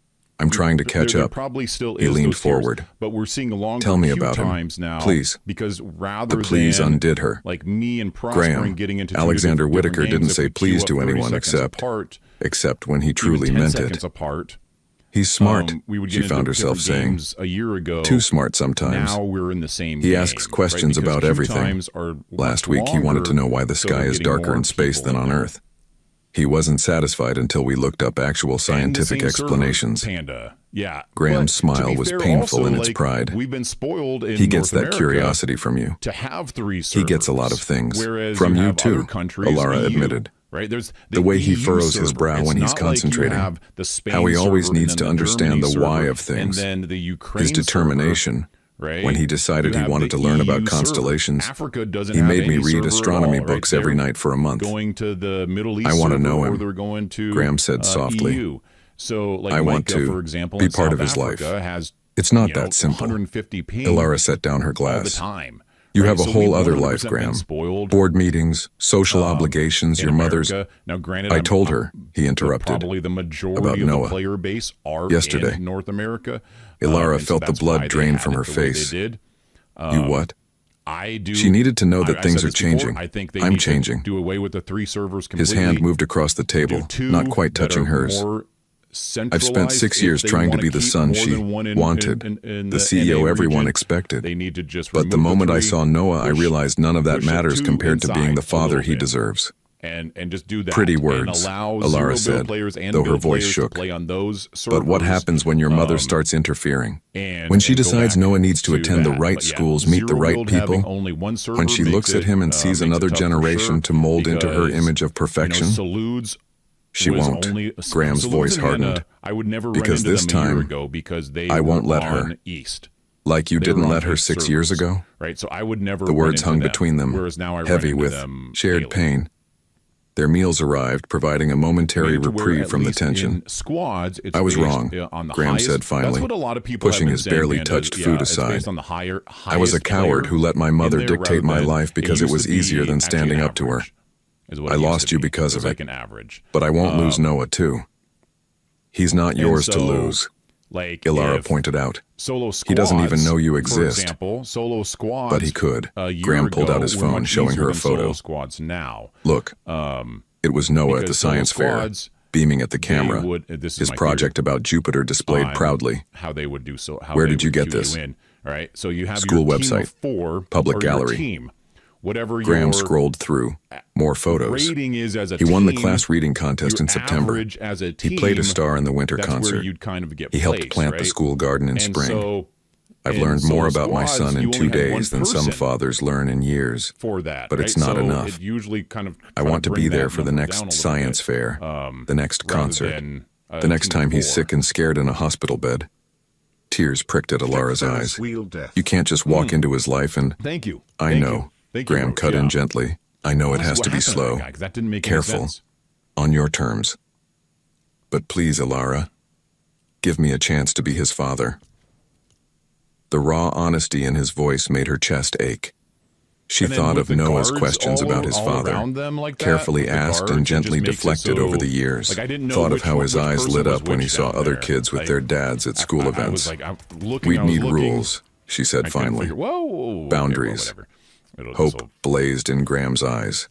I'm trying to catch there up." probably still He is leaned those tiers, forward. but we're seeing longer "Tell me queue about him, times now, please." because rather The please than undid her. like me and Prospering Graham, getting into Alexander different Whitaker games didn't that say would please queue to up 30 anyone seconds except when he even truly 10 meant seconds it. apart. "He's smart," We would get she into found herself different saying. games a year ago. "Too smart sometimes." Now we're in the same He game, asks questions right? Because about queue everything. times are Last much week he wanted to know why the longer, so sky they're is getting darker more in space people than in on there. Earth. He wasn't satisfied until we looked up actual And the scientific same server, explanations. Panda. Yeah. Graham's But to smile be was fair painful also, in its like, pride. We've been spoiled in He gets North that America curiosity from you. to have 3 servers. He gets a lot of things. Whereas From you have too, other countries, Ilara EU, admitted. Right? There's The way he EU furrows his server. brow It's when he's not like you concentrating. have the Spain How he always server and needs then to the understand Germany the why server of things. And then the Ukraine His determination. server, right? When he decided You he have wanted the to learn about EU server. constellations, Africa doesn't he have made me any read server at astronomy all, books right? every They're night for a month. Going to the Middle East I want to server, know or him, they're going to Graham said softly. EU. So like I want Micah, to for example, be in part South of his life. Africa has It's not you know, that simple. 150 ping Ilara set down her all the glass. time. You right? have a So whole we've other 100% life, been Graham. Spoiled. Board meetings, social obligations, in your mother's. America. Now, granted, I told her, he interrupted. Probably the majority about of Noah. the player base are Yesterday. in North America. Ilara and so felt the that's blood why they drain had from it her the way they face. did. You what? I do. She needed to know that I things said are this before, changing. I think they I'm need to changing. do away with the 3 servers His completely. hand moved across the table, Do 2 not quite that touching are hers. more I've spent 6 centralized. years If they trying to wanna be the keep son more she than one wanted, in the CEO NA everyone region, expected. They need to just But the remove moment I 3, saw Noah, I push- realized none of that push it matters to compared to being inside the a father little he bit. deserves. And just do that. Pretty and words, allow Ilara zero-bill said, players and though her bill voice players shook. to play on those servers. But what happens when your mother starts interfering? And When she and go decides back Noah needs to attend the that. right But yeah, schools, meet the zero right build having people, only one server when she makes looks at it, him and sees makes it another tough for generation sure, to mold into her because, image of perfection, Salutes she was won't. only- Graham's Salutes voice and Hannah, hardened. I would never Because run into this them a year time, ago because they I won't were let her. on East. Like you They didn't were on let her his 6 years servers, ago? right? So I would never. The run words into hung them, between them, whereas now I run heavy into with them shared daily. pain. Their meals arrived, providing a momentary To where reprieve at from the least tension. in squads, it's I was based, wrong, on the Graham highest, said finally, That's what a lot of people pushing have been his saying, barely man, touched is, food it's aside. based on the I was a highest coward player who let my in mother there dictate my rather than- life because it used was to be easier than actually standing an up to her. average, is what I it used lost to you be. because It was of like it. an average. But I won't lose Noah, too. He's not yours to so, lose, like Ilara if pointed out. Solo squads, He doesn't even know you for exist. example, solo squads, But he could. a year Graham pulled ago out his were phone, much showing easier her a than solo photo. squads now. Look, it was Noah at the because solo science fair, squads, beaming at the they camera, would- this is his my project theory about Jupiter displayed on proudly. how they would do so. How Where they did you would get cue this? in, all right, so you have School your team website, of 4, public or gallery. Your team, whatever Graham your scrolled through more photos. rating is as a He team. won the class reading contest your in September. average as a team, He played a star in the winter that's concert. Where you'd kind of get He helped placed, plant right? the school garden in And spring. so, I've in learned more solo about my squads, son in you 2 only had one days than some person fathers learn in years. for that, But right? it's not So enough. It usually kind of I try want to bring be there that for the number next down a little science bit, fair, the next rather concert, than a the next team of time he's 4. sick and scared in a hospital bed. Tears pricked at Ilara's eyes. Wheel death. You can't just walk into his life and... Thank you. I Thank know. you. Thank you, Graham Rose. cut in Yeah. gently. I know it That's has what to be happened to slow, that guy, 'cause that didn't make any careful, sense. on your terms. But please, Ilara, give me a chance to be his father. The raw honesty in his voice made her chest ache. She And then thought with of the Noah's guards questions all about his all father, around them like that, carefully with the asked guards, and it gently just makes it deflected so- over the years. like, I didn't know Thought which of how one- his which eyes person lit was up when he which saw down other there. kids with Like, their dads at school I events. was like, I'm looking, We'd I was need looking, rules, she said I couldn't finally. figure- whoa, okay, Boundaries. well, whatever. Hope blazed in Graham's eyes.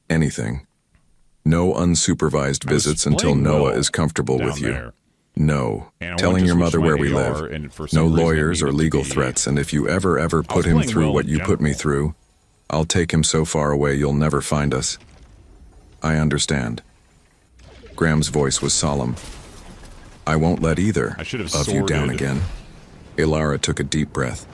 Anything. No unsupervised I was visits until playing Noah well is comfortable down with you. there. No. And I Telling wanted to your switch mother my where we AR, live. and for No some reason it lawyers or needed to legal be- threats, and if you ever put him playing through well what in you put me general. through, I'll take him so far away you'll never find us. I understand. Graham's voice was solemn. I won't let either I should have of you down sorted. again. Ilara took a deep breath.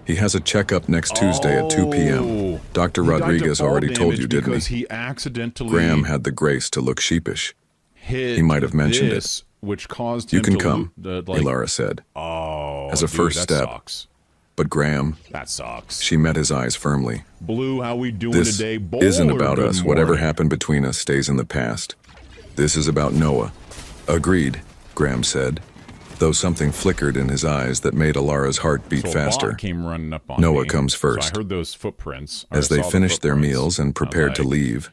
He has a checkup next Tuesday at 2 p.m. Dr. He died to Rodriguez fall already told damage you, didn't because he? he accidentally Graham had the grace to look sheepish. hit He might have mentioned this, which caused You him can to come, like, Ilara said. oh, as a dude, first that step. Sucks. But Graham, That sucks. she met his eyes firmly. Blue, how we doing This today? isn't Bowler, about good us. Whatever morning. happened between us stays in the past. This is about Noah. Agreed, Graham said, though something flickered in his eyes that made Ilara's heart beat So a faster. bot came running up on Noah me. comes So first. I heard those footprints. or As I they saw the finished their footprints. meals and I was prepared to like, leave,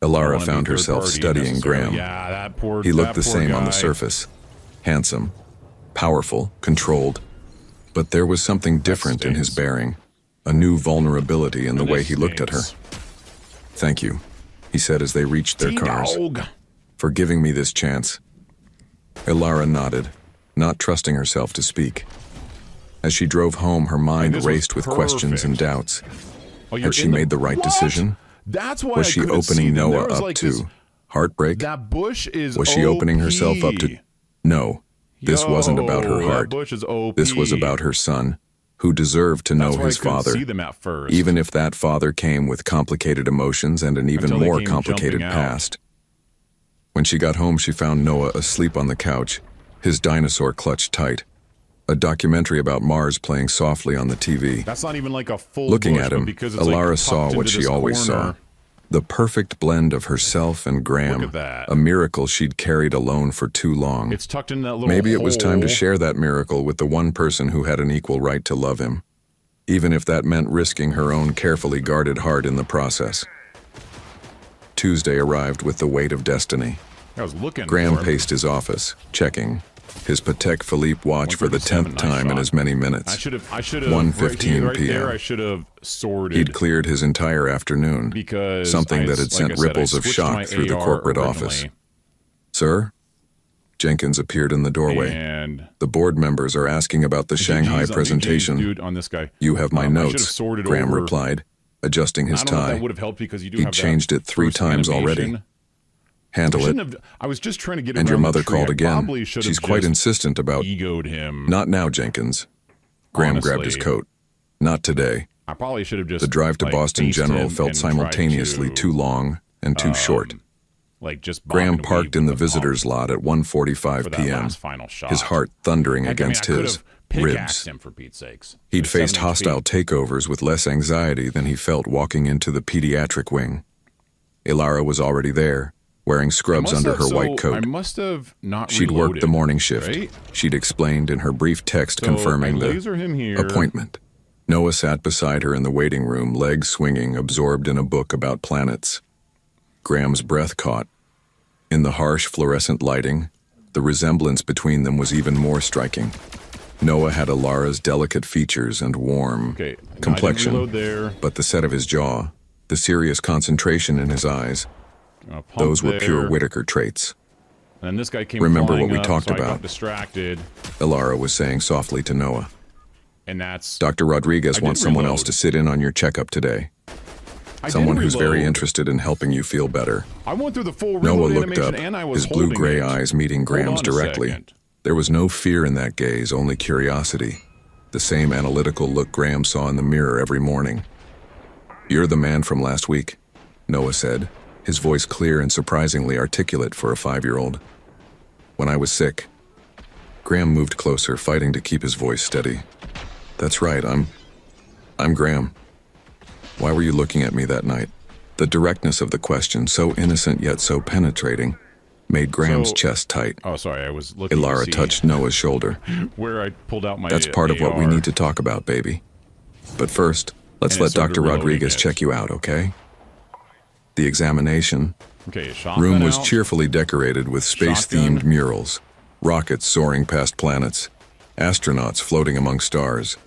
I don't Ilara wanna be found third herself party studying necessarily. Graham. Yeah, that poor. He looked that the poor same on the guy. surface. Handsome, powerful, controlled. But there was something different in his stinks. bearing, a new vulnerability in the way This he looked at her. stinks. Thank you, he said as they reached their cars, T-dog. for giving me this chance. Ilara nodded, not trusting herself to speak. As she drove home, her mind this was raced with questions and perfect. doubts. Oh, you're Had she in made the right What? decision? That's why Was I she couldn't see opening them. There Noah was up like to this- heartbreak? That bush is. Was she opening herself up to... No, this wasn't about her Yo, heart. That bush is OP. This was about her son, who deserved to know That's why his I couldn't father, see them at first. even if that father came with complicated emotions and an even Until they more came complicated jumping out. past. When she got home, she found Noah asleep on the couch, his dinosaur clutched tight. A documentary about Mars playing softly on the TV. That's not even like a full. Looking bush, at but him, because it's Ilara like saw tucked what into she this always saw. corner. The perfect blend of herself and Graham, Look at that. a miracle she'd carried alone for too long. It's tucked in that little. Maybe it was time to hole. share that miracle with the one person who had an equal right to love him, even if that meant risking her own carefully guarded heart in the process. Tuesday arrived with the weight of destiny. I was looking. Graham for him. paced his office, checking his Patek Philippe watch for the 137, 10th nice time in shot. as many minutes. I should have. 1:15 right p.m. there, I should have sorted. He'd cleared his entire afternoon, because something I- that had like sent I said, I ripples of switched shock my through the AR corporate originally, office. Sir? Jenkins appeared in the doorway. And The board members are asking about the Shanghai GG's presentation. dude, on this guy. You have my I should have notes, sorted Graham over. replied, adjusting his I don't know if tie. that would have helped because you do He'd have that changed it 3 first times already. animation. Handle I it. shouldn't have. I was just trying to get. And your around the mother tree. called I again. probably should have She's quite just insistent about... egoed him. Not now, Jenkins. Graham grabbed his Honestly. coat. Not today. I probably should have just. The drive to like, Boston faced General him felt and simultaneously tried to, too long and too short. Like just Graham bombing parked weed in the with a visitor's lot at for 1:45 that p.m., last final shot. his heart thundering Heck, against I could his have pickaxed ribs. him, for Pete's sakes. He'd With faced 7-inch hostile feet. takeovers with less anxiety than he felt walking into the pediatric wing. Ilara was already there, wearing scrubs under her white I coat. must have not She'd worked the reloaded, morning shift. right? She'd explained in her brief text So confirming I the laser him here. appointment. Noah sat beside her in the waiting room, legs swinging, absorbed in a book about planets. Graham's breath caught. In the harsh fluorescent lighting, the resemblance between them was even more striking. Noah had Ilara's delicate features and warm Okay, no, I complexion, didn't reload there. but the set of his jaw, the serious concentration in his eyes, Pump those were pure there. Whitaker traits. And this guy came Remember flying what we up, talked so I about. got distracted, Ilara was saying softly to Noah. and that's Dr. Rodriguez I wants did someone reload. else to sit in on your checkup today. I Someone did who's very reload. interested in helping you feel better. I went through the full Noah reload looked animation, up, and I was his holding blue-gray it. eyes meeting Graham's Hold on a directly. second. There was no fear in that gaze, only curiosity. The same analytical look Graham saw in the mirror every morning. "You're the man from last week," Noah said, his voice clear and surprisingly articulate for a 5-year-old. "When I was sick." Graham moved closer, fighting to keep his voice steady. "That's right, I'm Graham. Why were you looking at me that night?" The directness of the question, so innocent yet so penetrating, made Graham's So- chest tight. Oh, sorry, I was looking Ilara to see touched Noah's shoulder. where I pulled out my "That's part of what we AR. need to talk about, baby. But first, let's And it let started Dr. reloading Rodriguez it. check you out, okay?" The examination Okay, shotgun room was out. cheerfully decorated with space-themed Shotgun. murals, rockets soaring past planets, astronauts floating among stars.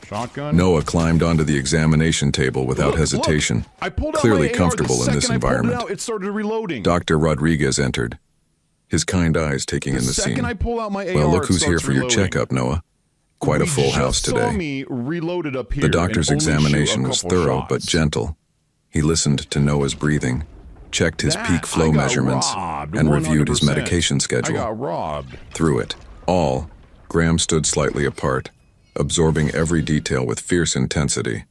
Shotgun. Noah climbed onto the examination table without Look, hesitation, look, I pulled out clearly my AR. comfortable The in this second I pulled environment. It, out, it started reloading. Dr. Rodriguez entered, his kind eyes taking in the second scene. I pull out my "Well, AR, look it who's here starts for your reloading. checkup, Noah. Quite a We full just house saw today." me reloaded up here The doctor's and only shoot a examination was couple thorough shots. but gentle. He listened to Noah's breathing, checked his That, peak flow I got measurements, robbed, and reviewed his 100%. medication schedule. I got robbed. Through it all, Graham stood slightly apart, absorbing every detail with fierce intensity.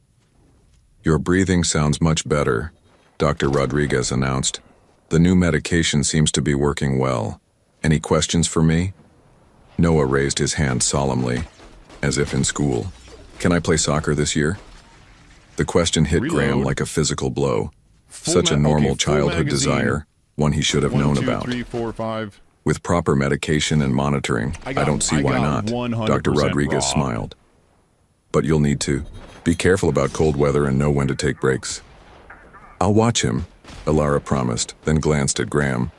"Your breathing sounds much better," Dr. Rodriguez announced. "The new medication seems to be working well. Any questions for me?" Noah raised his hand solemnly, as if in school. "Can I play soccer this year?" The question hit Reload. Graham like a physical blow. Full Such a ma- normal okay, full childhood magazine. desire, one he should have 1, known 2, about. 3, 4, 5. With proper medication and monitoring, I don't see why not, 100% Dr. Rodriguez robbed. smiled. "But you'll need to. Be careful about cold weather and know when to take breaks." "I'll watch him," Ilara promised, then glanced at Graham.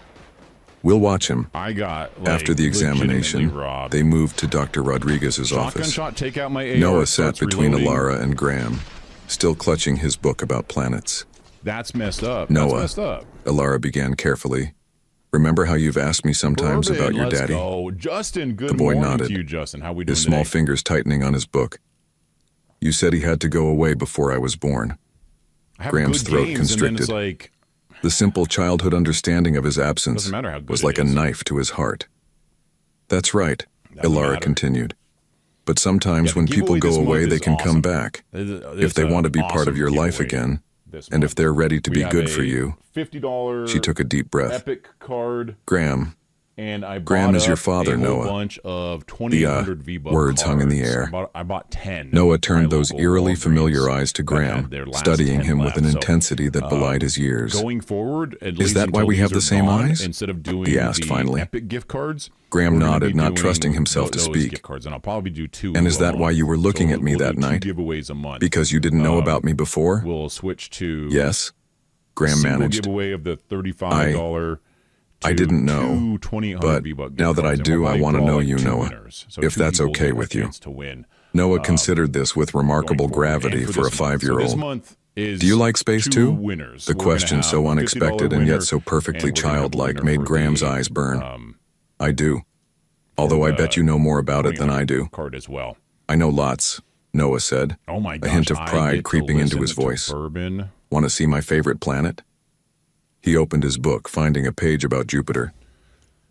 "We'll watch him." I got like, After the examination, legitimately robbed. they moved to Dr. Rodriguez's Shotgun office. shot, take out my AR. Noah it sat starts between reloading. Ilara and Graham, still clutching his book about planets. That's messed up. Noah. That's messed up. Ilara began carefully. "Remember how you've asked me sometimes Bourbon, about your let's daddy?" Go. Justin, good The boy morning nodded, to you, Justin. How we doing his small today? fingers tightening on his book. "You said he had to go away before I was born." I have Graham's good throat games, constricted. And then it's like, The simple childhood understanding of his absence Doesn't matter how good was it like a is. knife to his heart. "That's right," Doesn't Ilara matter. continued. "But sometimes Yeah, the when people giveaway go this away, month they is can come awesome. back. If If they want to be part of your life again, and if they're ready to be good for you." $50 She took a deep breath. Epic card, "Graham, and I Graham bought is your up father, a whole Noah." bunch of 2,800 V-Buck words hung in the cards. air. I bought 10. Noah at turned my those local eerily Walgreens familiar eyes to that Graham, had their last studying 10 him with an left. So, intensity that belied his years. Going forward, at Is least that why until we have these the are same gone, eyes? Instead of doing He asked the finally. Epic gift cards, Graham we're gonna nodded, be not doing trusting himself to those speak. gift cards, and I'll probably do 2. "And is a that why month. you were looking So at me we'll that do 2 night? giveaways a month. Because you didn't know about me before?" We'll switch to "Yes," Graham single managed. giveaway of the $35. I didn't know, two 2,800 but V-Buck gift now that I cards, and do, we'll I probably want to draw know like you, 2 Noah, winners. So if 2 that's people okay get a with you. chance to win. Noah considered this with remarkable going forward. gravity And for a this month. So this 5-year-old. month is "Do you like space 2 too?" Winners. The We're gonna question, have so a unexpected $50 and yet winner, so perfectly and we're gonna have a childlike, winner made for Graham's the, eyes burn. "I do. Although I bet you know more about it than I do." Card as well. "I know lots," Noah said, Oh my gosh! a hint of I pride get to creeping into listen his to voice. Bourbon. "Want to see my favorite planet?" He opened his book, finding a page about Jupiter.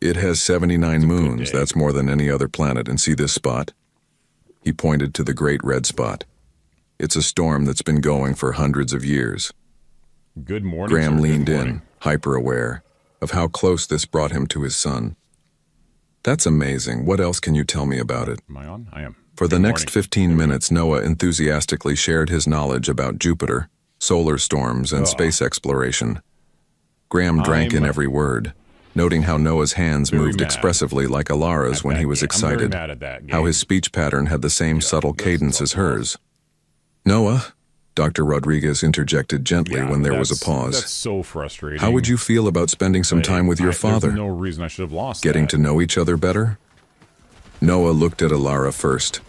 "It has 79 moons, day. that's more than any other planet, and see this spot?" He pointed to the great red spot. "It's a storm that's been going for hundreds of years." Good morning. Graham sir. Good leaned morning. in, hyper-aware, of how close this brought him to his son. That's amazing. What else can you tell me about it? Am I on? I am. For the Good next morning. 15 minutes, Noah enthusiastically shared his knowledge about Jupiter, solar storms, and space exploration. Graham drank in every word, noting how Noah's hands Very moved mad expressively like Alara's at when that he was game. I'm very excited, mad at that how game. his speech pattern had the same subtle cadence as hers. Noah, Dr. Rodriguez interjected gently Yeah, when there was a that's pause. so frustrating. How would you feel about spending some time with your father? There's no reason I should have lost Getting that. to know each other better? Noah looked at Alara first,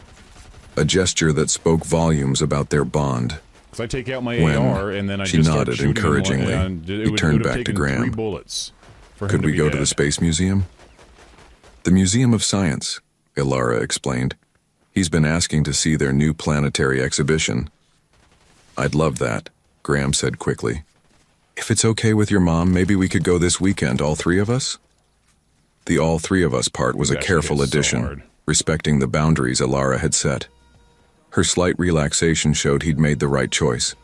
a gesture that spoke volumes about their bond. Because I take out my When AR and then I she just start nodded shooting them, encouragingly, and he it would turned have back to taken Graham. 3 bullets for him Could to we be go to dead. the Space Museum? The Museum of Science, Alara explained. He's been asking to see their new planetary exhibition. I'd love that, Graham said quickly. If it's okay with your mom, maybe we could go this weekend, all 3 of us? The all 3 of us part was a That careful shit is so addition, hard. respecting the boundaries Alara had set. Her slight relaxation showed he'd made the right choice.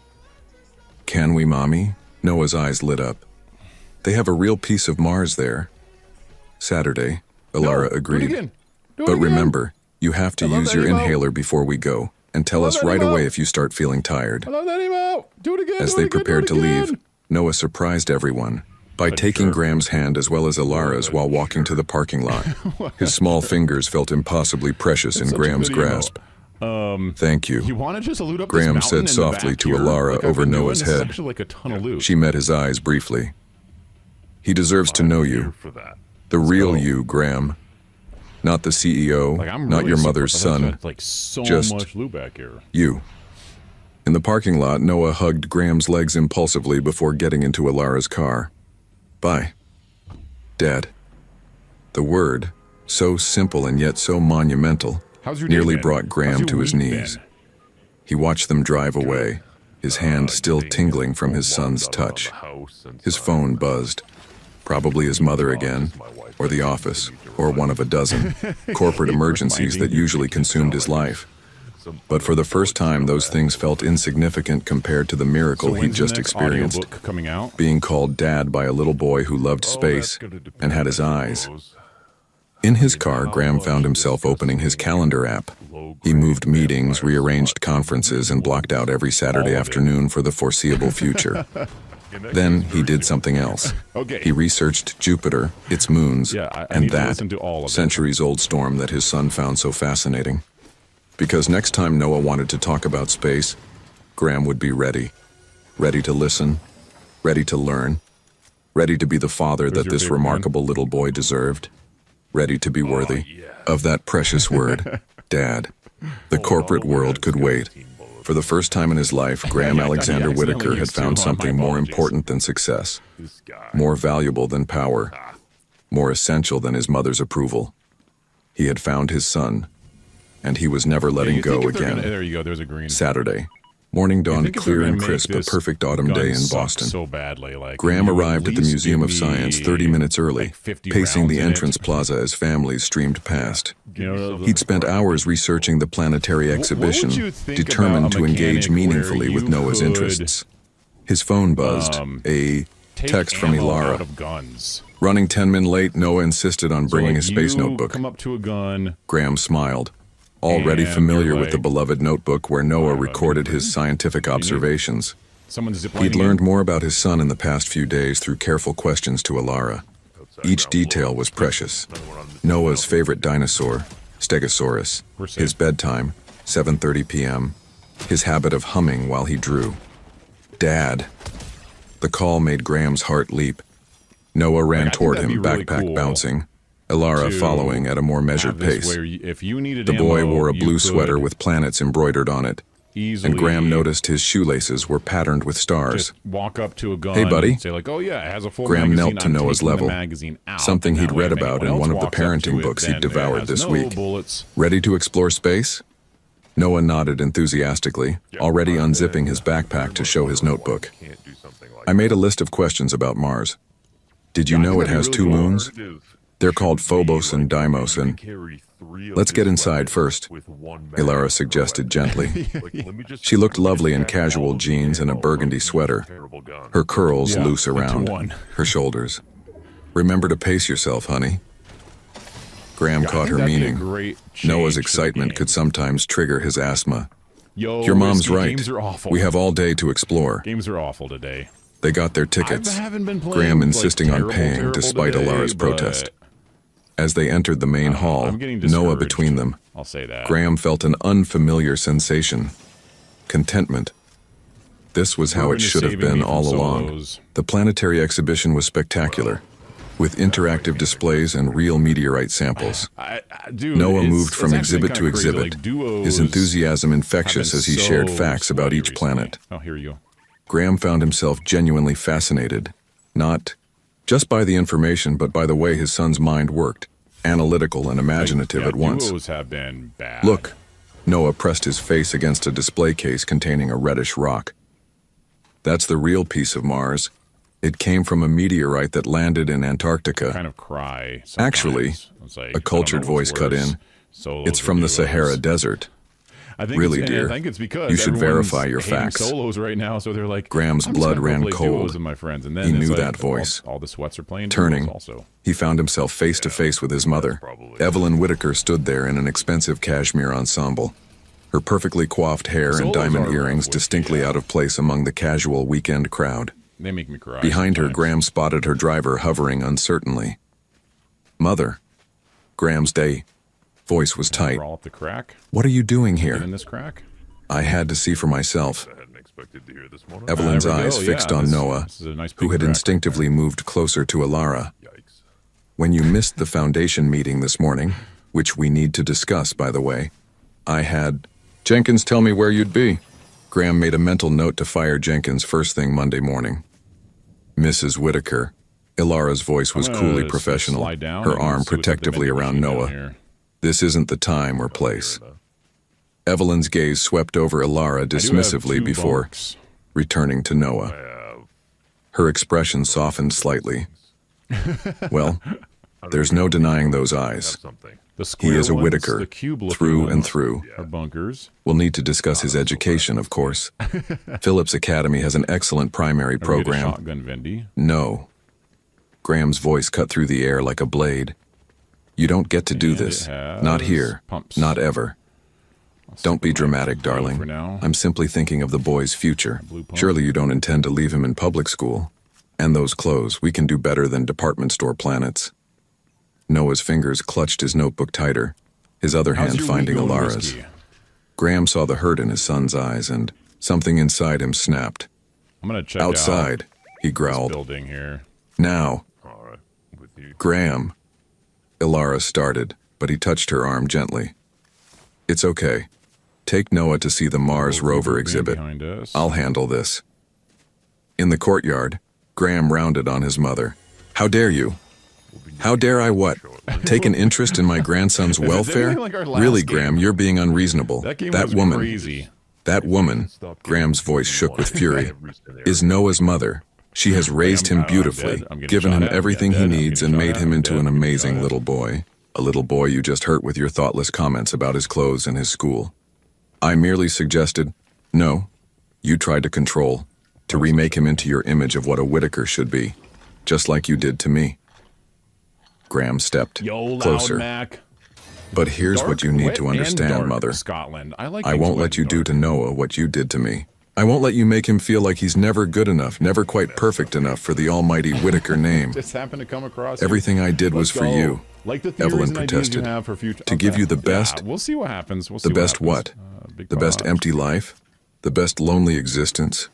Can we, Mommy? Noah's eyes lit up. They have a real piece of Mars there. Saturday, Alara Do it agreed. again. Do it But again. remember, you have to I love use that your emo. inhaler before we go, and tell love us that right emo. away if you start feeling tired. I love that emo. Do it again. As do they it again, prepared to do it leave, again. Noah surprised everyone by taking jerk. Graham's hand as well as Alara's while walking to the parking lot. His small fingers felt impossibly precious in Such a Graham's good emo. grasp. Thank You you. want to just loot up Graham this mountain said in the softly back to here? Alara Like I've over been doing? Noah's This is head. actually like a ton of loot. She met his eyes briefly. He deserves to know you. For that. The real go. you, Graham. Not the CEO, Like, I'm not really your mother's surprised son. that's, like so just much loot back here. You. In the parking lot, Noah hugged Graham's legs impulsively before getting into Alara's car. Bye. Dad. The word, so simple and yet so monumental, How's your day nearly been? brought How's Graham your to his week knees. been? He watched them drive away, his hand still tingling from his son's Walked around touch. the house and His signed. phone buzzed. Probably his mother again, or the office, or one of a dozen corporate emergencies that usually consumed his life. But for the first time, those things felt insignificant compared to the miracle So he'd when's the just next experienced. audiobook coming out? Being called Dad by a little boy who loved Oh, space that's gonna depend and had his on eyes. those. In his car, Graham found himself opening his calendar app. He moved meetings, rearranged conferences, and blocked out every Saturday afternoon for the foreseeable future. Then he did something else. Okay. He researched Jupiter, its moons, Yeah, I and need to that listen to all of it. centuries-old storm that his son found so fascinating. Because next time Noah wanted to talk about space, Graham would be ready. Ready to listen, ready to learn, ready to be the father Who's that your this favorite one? remarkable little boy deserved, ready to be worthy of that precious word, Dad. The corporate world could wait. For the first time in his life, Graham Yeah, I Alexander accidentally Whitaker had used found two. My something more apologies. important than success, This guy. more valuable than power, more essential than his mother's approval. He had found his son, and he was never letting You think go if they're again. gonna- there you go. There's a green. Saturday. Morning You dawned think if they're clear gonna and make crisp, a this perfect autumn gun day in suck Boston. So badly, like Graham you arrived at the least Museum give of Science me, 30 minutes early, like 50 pacing the rounds in it. entrance plaza as families streamed past. You know, He'd spent hours researching the planetary exhibition, what would you think determined about a to engage mechanic meaningfully where with you Noah's could, interests. His phone buzzed, a take text from ammo Ilara. out of guns. Running 10 min late, Noah insisted on bringing So, a space you notebook. Come up to a gun. Graham smiled, already And familiar you're with the like, beloved notebook where Noah need recorded to his scientific observations. Someone's ziplining. He'd in. learned more about his son in the past few days through careful questions to Alara. Each detail was precious. Noah's favorite dinosaur, Stegosaurus, We're safe. his bedtime, 7:30 p.m., his habit of humming while he drew. Dad. The call made Graham's heart leap. Noah ran think toward that'd him, be really backpack cool bouncing, Alara to following at a more measured have this pace. where if you needed The boy ammo, wore a you blue could sweater with planets embroidered on it, easily and Graham noticed his shoelaces were patterned with stars. just walk up to a gun. Hey, buddy. And say like, "Oh yeah, it has a full Graham magazine. knelt to I'm Noah's taking the level, magazine out." something And he'd that way, read if about anyone in else one of the walks up parenting to it, books then he'd it devoured has this no week. bullets. Ready to explore space? Noah nodded enthusiastically, already unzipping his backpack to show his notebook. Can't do something like I made a list of questions about Mars. Did you Yeah, I know think it that'd be has really 2 cool. moons? They're called Phobos and Deimos, and carry 3 of let's get his inside weapons first, with 1 Ilara mag suggested per gently. weapon. Like, let me just- She looked let me lovely just in pack casual all of the jeans and a ammo burgundy from each sweater, terrible gun. her curls Yeah, loose into around one. her shoulders. Remember to pace yourself, honey. Graham Yeah, I caught think her that'd be a meaning. great Noah's change to the excitement game. could sometimes trigger his asthma. Yo, Your mom's Whiskey, right. Games are awful. We have all day to explore. Games are awful today. They got their tickets. I haven't been playing. Graham like, insisting on terrible, paying terrible despite today, Alara's but protest. As they entered the main hall, I'm getting Noah discouraged. between them, I'll say that. Graham felt an unfamiliar sensation. Contentment. This was how it Bourbon is should have saving me been from all along. solos. The planetary exhibition was spectacular, with interactive displays and real meteorite samples. Dude, Noah it's- moved from it's actually exhibit to kinda crazy, exhibit, like, duos his enthusiasm have infectious been as he so shared facts about sweaty each recently. planet. Oh, here you go. Graham found himself genuinely fascinated, not just by the information, but by the way his son's mind worked, analytical and imaginative Yeah, at once. Duos have been bad. Look, Noah pressed his face against a display case containing a reddish rock. That's the real piece of Mars. It came from a meteorite that landed in Antarctica. kind of cry. Sometimes. Actually, It's like, a cultured I don't know what's voice cut worse, in. solos It's or from the duos. Sahara Desert. I think Really, it's, dear, I think it's because you should everyone's verify your hating facts. solos right now, so they're like, Graham's I'm just blood gonna go ran play cold. duos with my friends, and then He it's knew like, that voice. All the sweats are playing. Turning, duos also. he found himself face to face with his mother. probably- Evelyn Whitaker stood there in an expensive cashmere ensemble. Her perfectly coiffed hair and Solos diamond are earrings rough, distinctly yeah. out of place among the casual weekend crowd. They make me cry. Behind her, sometimes. Graham spotted her driver hovering uncertainly. Mother. Graham's voice was tight. Crawl up the crack. What are you doing Get in here? this crack. I had to see for myself. I hadn't expected to hear this morning. Evelyn's There we eyes go, fixed yeah, on this- Noah, this is a nice who big had crack right instinctively moved closer to Alara. Yikes. When you missed the foundation meeting this morning, which we need to discuss, by the way, I had... Jenkins, tell me where you'd be. Graham made a mental note to fire Jenkins first thing Monday morning. Mrs. Whitaker. Ilara's voice was I'm gonna coolly s- professional, slide down her and arm see what's at the protectively vending around machine down Noah. here. This isn't the time or place. Evelyn's gaze swept over Ilara I do have dismissively 2 before bunks. returning to Noah. Her expression softened slightly. Well, there's no denying those eyes. Something. The square He is a ones, Whitaker, the cube-looking through and ones through. are bunkers. We'll need to discuss his education, of course. Phillips Academy has an excellent primary Or get a program. shotgun Vendy. No. Graham's voice cut through the air like a blade. You don't get to do And this. it has Not here. pumps. Not ever. Don't be dramatic, darling. for now. I'm simply thinking of the boy's future. Blue pump. Surely you don't intend to leave him in public school. And those clothes, we can do better than department store planets. Noah's fingers clutched his notebook tighter, his other How's hand your finding week going, Alara's. Whiskey? Graham saw the hurt in his son's eyes, and something inside him snapped. I'm gonna check Outside, he out this growled. building here. Now, All right. With you. Graham. Ilara started, but he touched her arm gently. It's okay. Take Noah to see the Mars Little rover van exhibit. behind us. I'll handle this. In the courtyard, Graham rounded on his mother. How dare you? How dare I what? Take an interest in my grandson's Is it welfare? anything like our last Really, game? Graham, you're being unreasonable. That game was woman, crazy. that woman, Graham's voice shook with fury, is Noah's mother. She has raised him I'm beautifully, dead. I'm getting given shot him at. I'm everything he getting dead. I'm needs, getting and shot made at. him I'm into dead. an I'm getting amazing shot at. little boy. A little boy you just hurt with your thoughtless comments about his clothes and his school. I merely suggested, no, you tried to control, to remake him into your image of what a Whitaker should be, just like you did to me. Graham stepped Yo, loud closer. Mac. But here's Dark, what you need wet, to and understand, dark Mother. Scotland. I like. I things won't wet let you and do dark. to Noah what you did to me. I won't let you make him feel like he's never good enough, never quite perfect enough for the almighty Whitaker name. Just happened to come across. you. Everything I did was Let's for go. you. Like the theories Evelyn and ideas you protested. have for future. To give you the best- Yeah, we'll see what happens. We'll see The best what? Big The best pause. empty life? The best lonely existence?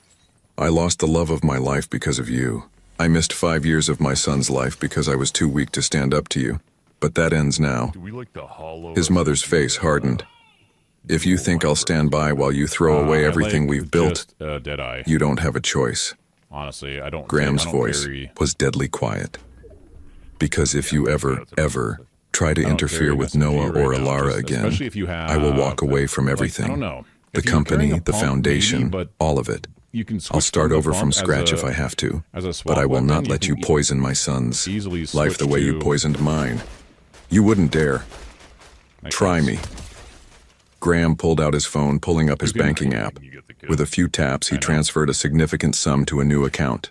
I lost the love of my life because of you. I missed 5 years of my son's life because I was too weak to stand up to you. But that ends now. Do we like the hollow? His mother's face hardened. If you think I'll stand by while you throw away I everything like we've built, just, dead eye. you don't have a choice. Honestly, I don't. Graham's I don't voice carry- was deadly quiet. Because if you ever try to I don't interfere carry with SMG Noah right or now, Alara just- again, especially if you have, I will walk away from like, everything. I don't know. The If you're company, carrying a the pump, foundation, maybe, but all of it. you can I'll switch start the over pump from as scratch a- if I have to, as a swap but I will weapon. not let you can poison my son's easily life the switch way you to- poisoned mine. You wouldn't dare. Makes Try sense. me. Graham pulled out his phone, pulling up his banking app. You get the kid. With a few taps, he transferred a significant sum to a new account.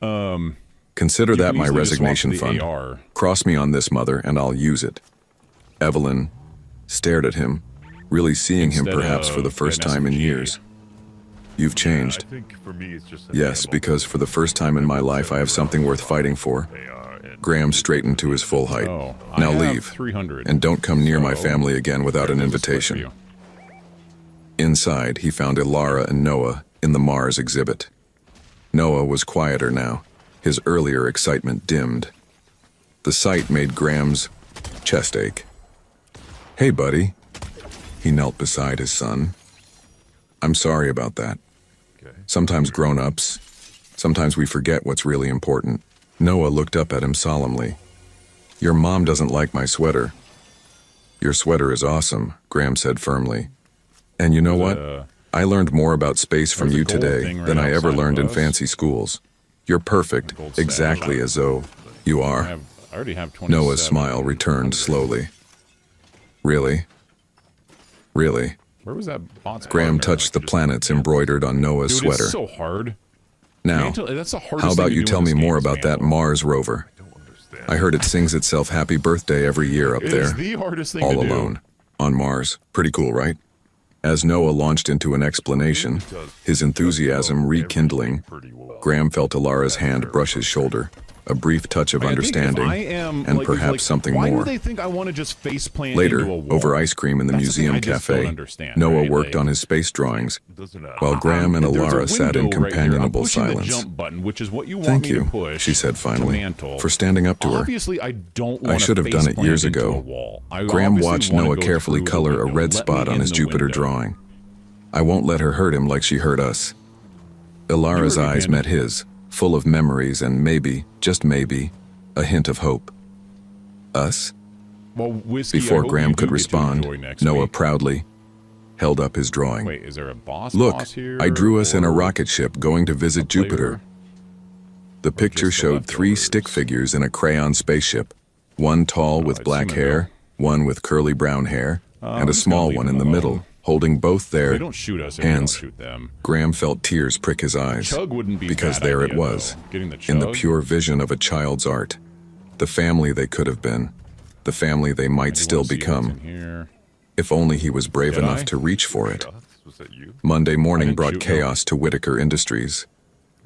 Consider You that can my easily just swap to resignation the fund. AR. Cross me on this, mother, and I'll use it. Evelyn stared at him, really seeing him Instead perhaps for the of first an time in SMG. years. You've changed. I think for me it's just Yes, because for the first time in my life I have something worth fighting for. Graham straightened to his full height. Oh, I Now have leave, 300. and don't come near my So, family again without an there's a split for invitation. you. Inside, he found Ilara and Noah in the Mars exhibit. Noah was quieter now, his earlier excitement dimmed. The sight made Graham's chest ache. Hey, buddy. He knelt beside his son. I'm sorry about that. Sometimes grown-ups, sometimes we forget what's really important. Noah looked up at him solemnly. Your mom doesn't like my sweater. Your sweater is awesome, Graham said firmly. And you know what? I learned more about space from There's a you gold today thing right than I ever outside learned of in us. fancy schools. You're perfect, Gold stash. exactly as though you I are. already have 27. Noah's smile returned slowly. Really? Really? Where was that bot? Graham touched the planets embroidered on Noah's Dude, sweater. it's so hard. Now, That's the hardest how about thing to you do tell in me this more game, about that Mantle. Mars rover? I heard it sings itself happy birthday every year up It there, is the hardest thing all to do. alone, on Mars. Pretty cool, right? As Noah launched into an explanation, his enthusiasm rekindling, Graham felt Ilara's hand brush his shoulder, a brief touch of Like, I think if understanding, I am, and like, perhaps like, something why more. do they think I want to just face plant Later, into a wall? over ice cream in the That's the thing museum I just don't cafe, understand, Noah right? worked Like, on his space drawings, while Graham and there's a Ilara sat in window right here. I'm companionable pushing the silence. jump button, which is what you want Thank me to you, push, she said to finally, Mantle. for standing up to her. Obviously, I don't I want should have done it years into ago. a wall. I Graham obviously watched wanna Noah go carefully through the color a window. red Let spot me on in his the Jupiter window. drawing. I won't let her hurt him like she hurt us. Ilara's You were eyes abandoned. met his, full of memories and maybe, just maybe, a hint of hope. Us? Well, whiskey, I Before hope Graham you could do get to respond, enjoy next Noah week. proudly held up his drawing. Wait, is there a boss Look, here? I drew us in a or rocket ship going to visit a player? Jupiter. The picture just the showed 3 leftovers? stick figures in a crayon spaceship, one tall with I'd black assume I hair, one with curly brown hair, and a I'm just gonna small leave one them in the alone. middle, holding both They their don't shoot us if we don't hands. shoot them. Graham felt tears prick his eyes, Chug wouldn't be a because bad there idea, it was, though. Getting the in the chug. pure vision of a child's art. The family they could have been, the family they I might do still wanna see what's become, in here. if only he was brave Jedi? enough to reach for it. Was that you? Monday morning didn't brought shoot, no. chaos to Whitaker Industries.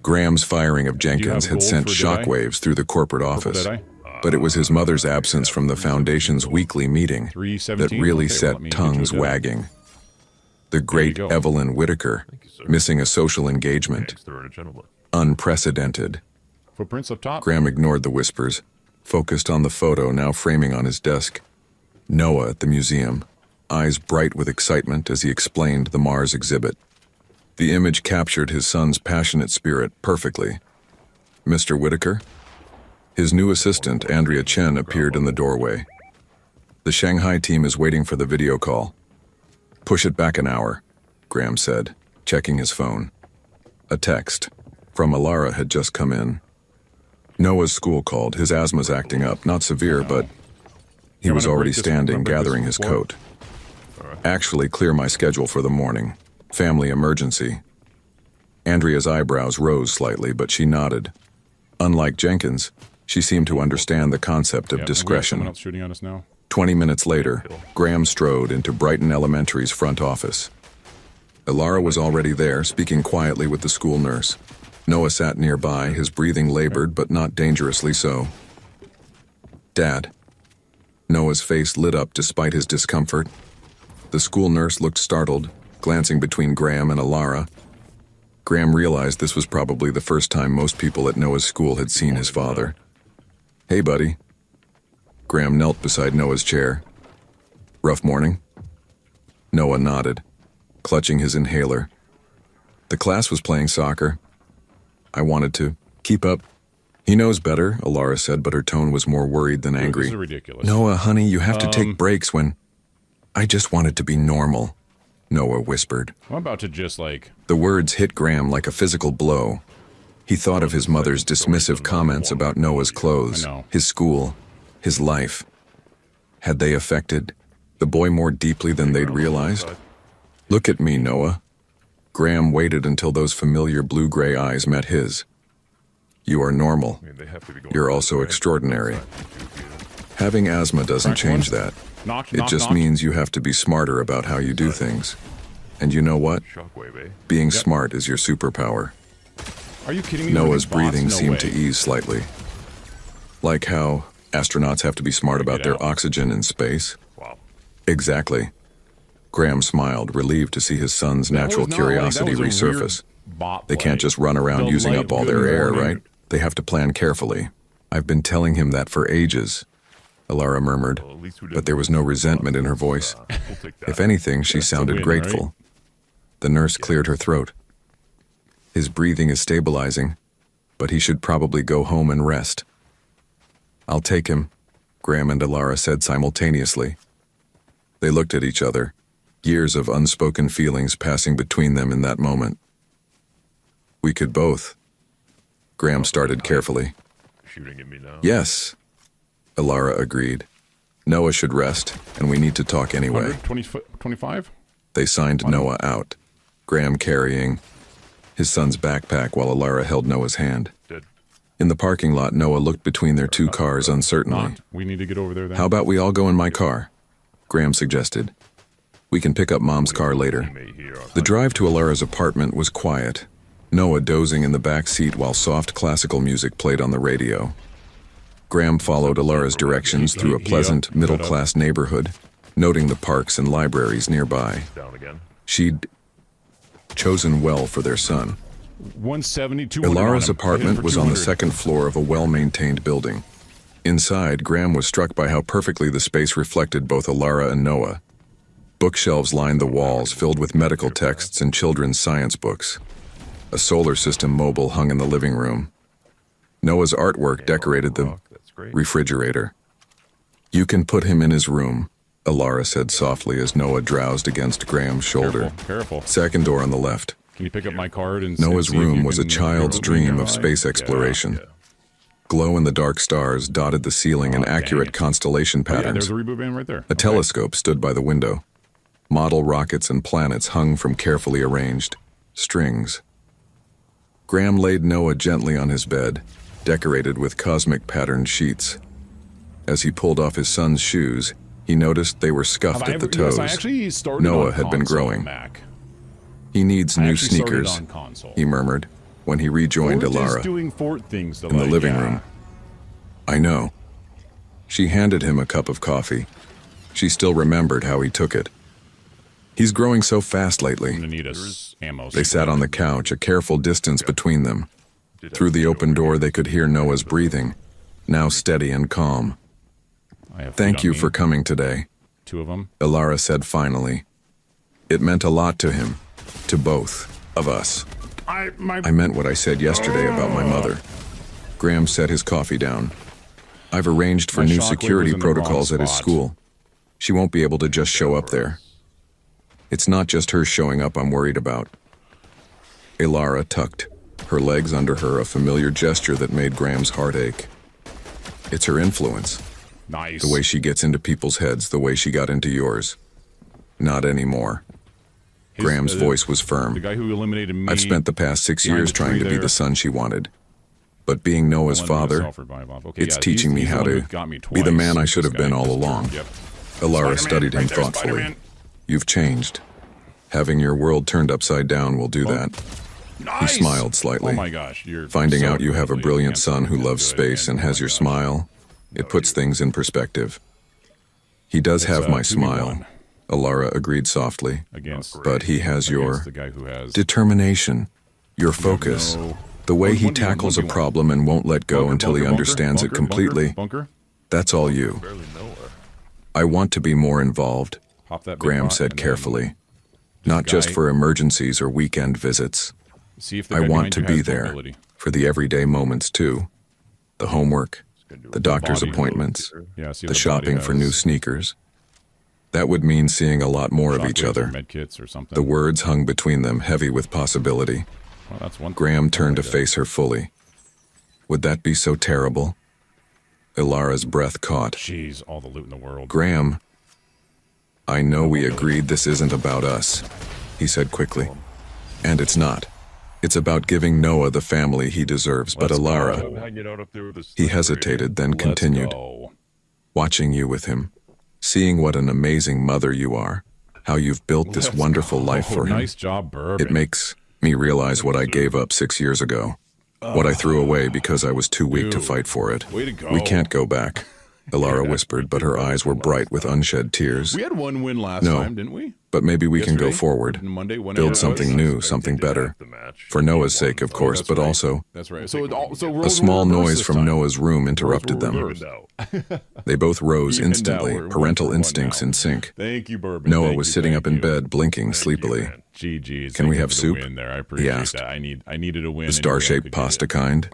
Graham's firing of Jenkins have had gold sent for Jedi? shockwaves through the corporate office, Jedi? but it was his mother's absence from the Foundation's weekly meeting that 317? really Okay, well, set let me get you a tongues Jedi. wagging. The great go. Evelyn Whitaker, missing a social engagement, Gangster and a gentleman. unprecedented. Footprints up top. Graham ignored the whispers, focused on the photo now framing on his desk. Noah at the museum, eyes bright with excitement as he explained the Mars exhibit. The image captured his son's passionate spirit perfectly. Mr. Whitaker? His new assistant, Andrea Chen, appeared in the doorway. The Shanghai team is waiting for the video call. Push it back an hour, Graham said, checking his phone. A text from Ilara had just come in. Noah's school called. His asthma's acting up. Not severe, but he You was wanna already break this- standing, wanna break this gathering his report? coat. Actually, clear my schedule for the morning. Family emergency. Andrea's eyebrows rose slightly, but she nodded. Unlike Jenkins, she seemed to understand the concept of Yep, we have discretion. someone else shooting at us now. 20 minutes later, Graham strode into Brighton Elementary's front office. Ilara was already there, speaking quietly with the school nurse. Noah sat nearby, his breathing labored but not dangerously so. Dad. Noah's face lit up despite his discomfort. The school nurse looked startled, glancing between Graham and Ilara. Graham realized this was probably the first time most people at Noah's school had seen his father. Hey, buddy. Graham knelt beside Noah's chair. Rough morning? Noah nodded, clutching his inhaler. The class was playing soccer. I wanted to keep up. He knows better, Ilara said, but her tone was more worried than Dude, angry. This is ridiculous. Noah, honey, you have to take breaks when... I just wanted to be normal, Noah whispered. I'm about to just like... The words hit Graham like a physical blow. He thought of his mother's dismissive comments about Noah's clothes, I know. his school, his life. Had they affected the boy more deeply than they'd realized? Look at me, Noah. Graham waited until those familiar blue-gray eyes met his. You are normal. I mean, they have to be going You're for also it, right? extraordinary. It's not goofy. Having asthma doesn't Cracked change one. that. Knocked, It knocked, just knocked. means you have to be smarter about how you do things. And you know what? Shockwave, eh? Being smart is your superpower. Are you kidding me? Noah's Like bots? breathing No seemed way. to ease slightly. Like how astronauts have to be smart about Get their out. oxygen in space. Wow. Exactly. Graham smiled, relieved to see his son's That natural was not like- that curiosity was a resurface. weird bot They can't play. just run around The using light, up all good their air, morning. right? They have to plan carefully. I've been telling him that for ages, Alara murmured, Well, at least we but didn't there was no resentment in her voice. we'll take that. If anything, she That's a sounded win, grateful. right? The nurse cleared her throat. His breathing is stabilizing, but he should probably go home and rest. I'll take him, Graham and Alara said simultaneously. They looked at each other, years of unspoken feelings passing between them in that moment. We could both. Graham started carefully. Shooting at me now. Yes, Alara agreed. Noah should rest, and we need to talk anyway. 25? They signed Noah out, Graham carrying his son's backpack while Alara held Noah's hand. Dead. In the parking lot, Noah looked between their two cars uncertainly. Knocked. We need to get over there then. How about we all go in my car? Graham suggested. We can pick up Mom's car later. Teammate here on The drive to Alara's apartment was quiet, Noah dozing in the back seat while soft classical music played on the radio. Graham followed Alara's directions through a pleasant, middle-class neighborhood, noting the parks and libraries nearby. down again. She'd chosen well for their son. 170, 200 on Ilara's him. apartment Hit for was on the 200. second floor of a well-maintained building. Inside, Graham was struck by how perfectly the space reflected both Alara and Noah. Bookshelves lined the walls, filled with medical texts and children's science books. A solar system mobile hung in the living room. Noah's artwork decorated the That's great. refrigerator. You can put him in his room, Alara said softly as Noah drowsed against Graham's shoulder. Careful. Second door on the left. Can you pick up my card and Noah's see if you room was a can child's open dream your of eye? space exploration. Yeah. Glow-in-the-dark stars dotted the ceiling in dang accurate it. constellation Oh, yeah, patterns. there's a reboot van right there. A telescope stood by the window. Model rockets and planets hung from carefully arranged strings. Graham laid Noah gently on his bed, decorated with cosmic patterned sheets. As he pulled off his son's shoes, he noticed they were scuffed at the toes. Yes, I actually started Noah on had been console, growing. Mac. He needs I new actually started sneakers, on console. he murmured when he rejoined Fort is Alara doing Fort things in the living room. I know. She handed him a cup of coffee. She still remembered how he took it. He's growing so fast I'm lately. gonna need us ammo. They sat on the couch, a careful distance between them. Through the open door, they could hear Noah's breathing, now steady and calm. I have Thank food you on for me. coming today, 2 of them. Alara said finally. It meant a lot to him, to both of us. I meant what I said yesterday about my mother. Graham set his coffee down. I've arranged for My new shockwave security was in the wrong protocols at his spot. school. She won't be able to just show up there. It's not just her showing up I'm worried about. Alara tucked, her legs under her, a familiar gesture that made Graham's heart ache. It's her influence, Nice. the way she gets into people's heads, the way she got into yours. Not anymore. His- Graham's voice was The firm. guy who eliminated me. I've spent the past 6 behind years the trying tree to be there. the son she wanted. But being Noah's One of father, myself or by Bob. Okay, it's yeah, teaching me he's the how one to who got me be the twice. man I should This have been guy, all this along. turd, yep. Alara Spider-Man, studied him right there, thoughtfully. Spider-Man. You've changed. Having your world turned upside down will do that. Nice. He smiled slightly. Oh my gosh, you're Finding so out you have a really brilliant handsome son who and loves good space and oh has my your gosh. smile, it puts things in perspective. He does It's, have my 2v1 smile, Alara agreed softly, against, but he has your against the guy who has determination, your focus, no- the way he 1v1, tackles a 1v1. problem and won't let go Bunker, until he bunker, understands bunker, it completely. Bunker. That's all you. Barely know her. I want to be more involved, Pop that big Graham pot said and then carefully. Not just guy- for emergencies or weekend visits. See if the I guy want behind to you be has there mobility. for the everyday moments too. The homework, the doctor's body. appointments, Yeah, see if the body shopping for has new sneakers. That would mean seeing a lot more of each shockwaves or other. med kits or something. The words hung between them, heavy with possibility. Well, that's one. Graham turned to like that. face her fully. Would that be so terrible? Ilara's breath caught. Jeez, all the loot in the world. Graham, I know we agreed this isn't about us, he said quickly. And it's not. It's about giving Noah the family he deserves, but Let's Alara, go. Hanging out up there with the he sun hesitated, then Let's continued, go. watching you with him, seeing what an amazing mother you are, how you've built this wonderful life for him. Nice job, Bourbon. It makes me realize what I gave up 6 years ago, what I threw away because I was too weak to Dude, fight for it. way to go. We can't go back, Alara whispered, but her eyes were bright with unshed tears. We had one win last No. time, didn't we? But maybe we can go Yesterday? forward, Monday, whenever it build was? something new, something better, for Noah's sake, of course, That's but right. also That's right. So a small noise from Noah's room interrupted them. reversed. They both rose Even instantly, now, we're parental 1-for-1 instincts now. in sync. Thank you, Bourbon. Noah Thank was you, sitting thank up in you. bed, blinking sleepily. GG's. Can we Thank you have for the soup? win there. I appreciate asked. that. I needed a win. The star-shaped pasta kind?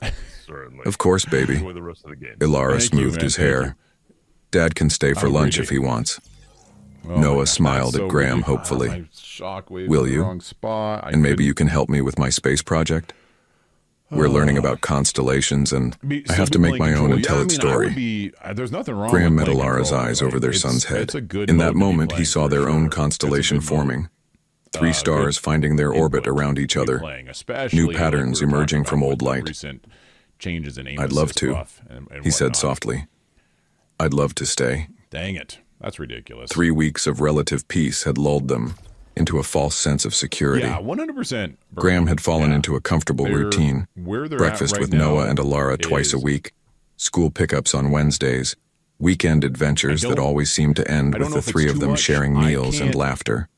Certainly. Of course, baby. Enjoy the rest of the game. Ilara Thank you, smoothed man. his Thank hair. Dad can stay for I'm lunch ready. if he wants. Oh Noah my God, smiled that's at so Graham weird. hopefully. My shockwave Will in the you? wrong spot. And maybe you can help me with my space project? We're learning about constellations, and I have to make my own and tell its story. There's nothing wrong Graham with met playing Alara's control, eyes right? over their It's- son's head. it's a good In mode that to be moment, he playing saw for their sure. own It's a constellation good mode. forming. Three stars finding their orbit Input around each to be other. playing, especially New like patterns we were emerging talking from about old with the light. recent changes in aim I'd love assist to, buff and he said whatnot. softly. I'd love to stay. Dang it. That's ridiculous. 3 weeks of relative peace had lulled them into a false sense of security. Yeah, 100%. Graham had fallen Yeah. into a comfortable They're- routine. where they're Breakfast at right with Noah now and Alara twice a is- week, school pickups on Wednesdays, weekend adventures that don't- always seemed to end I don't with know the if it's three of too them much. sharing I meals and can't- laughter.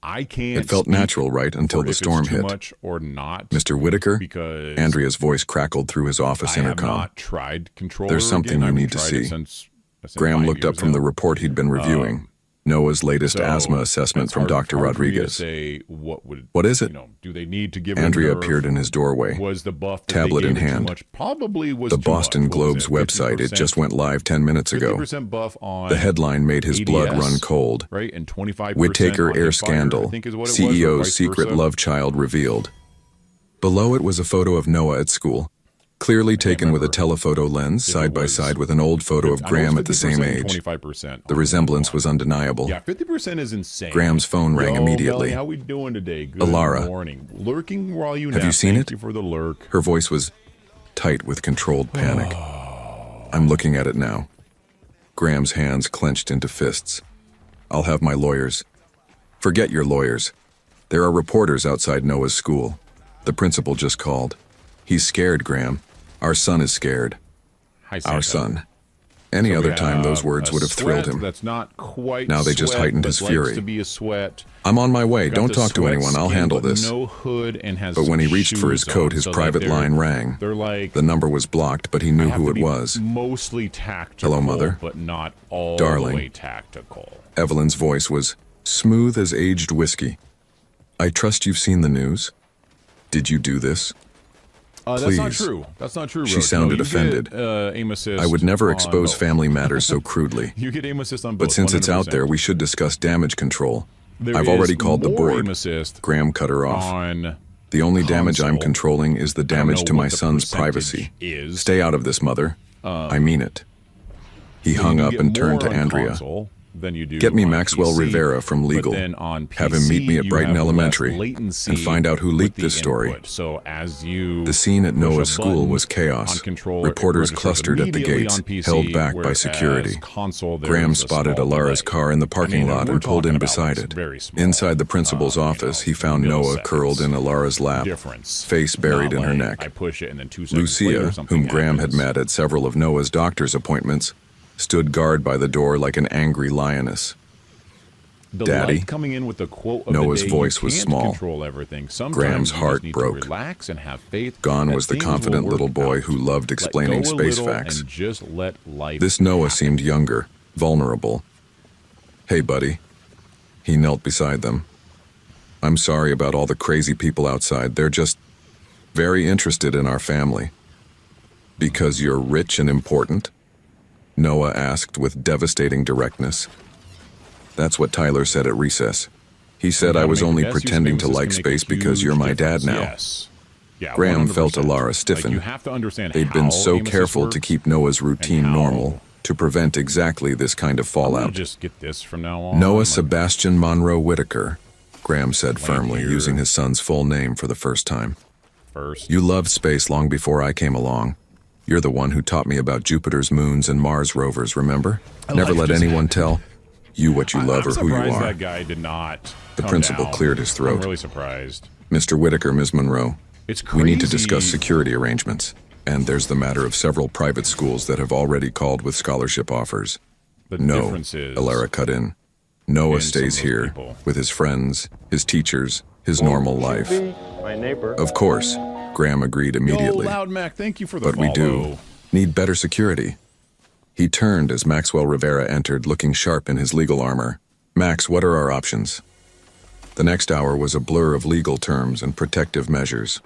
I can't It felt speak natural, right, until for the if storm it's too hit. much or not, Mr. Whitaker? because Andrea's voice crackled through his office I have intercom. not tried controller. There's something again. you I haven't need to tried it see. since Graham 5 looked up years from the now. report he'd been reviewing. Noah's latest So asthma assessment it's from hard- Dr. hard for me to Rodriguez. say what What is it? Do they need to give Andrea a nerve? appeared in his doorway. Was the buff that tablet they in gave it too hand. much? Probably was The too much. Boston What was Globe's it? website, it 50%? just went live 10 minutes ago. 50% buff on The headline made his blood ADS, run cold. right, and 25% Whittaker on air Fire, scandal. I think is what it was, or CEO's vice secret versa. love child revealed. Below it was a photo of Noah at school, clearly taken with a telephoto lens, side by side with an old photo of I know Graham it's at the same 50% and age. 25%. The resemblance was undeniable. Yeah, 50% is insane. Graham's phone rang Yo, immediately. Melly, how we doing today? Good Alara. morning. Lurking while you Have nap. you seen Thank it? you for the lurk. Her voice was tight with controlled panic. I'm looking at it now. Graham's hands clenched into fists. I'll have my lawyers. Forget your lawyers. There are reporters outside Noah's school. The principal just called. He's scared, Graham. Our son is scared. Hi, Our Santa. son. Any So we other time have those words a would have thrilled sweat him. That's not quite Now they just sweat, heightened but his likes fury. to be a sweat. I'm on my way. Got Don't the talk to sweat anyone. I'll skin, handle but this. No hood and has But when he some reached for his shoes coat, on, his so private they're- line rang. They're like The number was blocked, but he knew have who to it be was. Mostly tactical. Hello, Mother. But not all Darling. the way tactical. Evelyn's voice was smooth as aged whiskey. I trust you've seen the news. Did you do this? That's not Please. true. That's not true. She Roach. sounded you offended. Get, aim assist I would never on expose both. family matters so crudely. You get aim assist on both. But since it's out 100%. there, we should discuss damage control. There I've is already called the more board. Aim assist Graham cut her off. on The only damage I'm console. controlling is the I don't damage know to what my the son's percentage privacy. is. Stay out of this, Mother. I mean it. He So hung you up get and turned more to on Andrea. console than you do Get me on Maxwell PC, Rivera from but legal. then on Have him meet me PC, at you Brighton have less Elementary latency and find out who with leaked the this story. input. So as you The scene at push a Noah's school button was chaos. on controller, it Reporters registers clustered at the immediately gates, on PC, held back by whereas security. console, there Graham is a spotted small Alara's delay. car in the parking lot we're and pulled in talking about, beside like, it. very small, Inside the principal's office, he found Noah curled in Alara's lap, difference. face buried Not in her like I neck. push it and then 2 seconds later Lucia, something whom Graham had happens. met at several of Noah's doctor's appointments, stood guard by the door like an angry lioness. The Daddy? light coming in with the quote of Noah's the day, voice you was can't small. Control everything. Sometimes Graham's you heart just need broke. To relax and have faith. Gone that was the things will confident work little boy out. who loved Let explaining go a space little facts. And just let life This Noah happen. seemed younger, vulnerable. Hey, buddy. He knelt beside them. I'm sorry about all the crazy people outside. They're just very interested in our family. Because you're rich and important? Noah asked with devastating directness. That's what Tyler said at recess. He said I was only pretending to like space because you're my dad now. Yes. Yeah, Graham felt 100%. Alara stiffen. Like, you have to understand They'd how been so aim assist careful works. to keep Noah's routine how- normal to prevent exactly this kind of I'm gonna fallout. just get this from now on. Noah Like, Sebastian Monroe Whitaker, Graham said firmly, here. using his son's full name for the first time. first. You loved space long before I came along. You're the one who taught me about Jupiter's moons and Mars rovers, remember? Never let anyone tell you what you love I'm or who you surprised are. that guy did not. The come principal down. cleared his throat. I'm really surprised. Mr. Whitaker, Ms. Monroe, It's crazy. we need to discuss security arrangements. And there's the matter of several private schools that have already called with scholarship offers. The No, difference is Alara cut in. Noah in some stays of those here people. with his friends, his teachers, his normal life. My neighbor. Of course, Graham agreed immediately. Yo, Loud Mac, thank you for the But we do need better security. He turned as Maxwell Rivera entered, looking sharp in his legal armor. Max, what are our options? The next hour was a blur of legal terms and protective measures.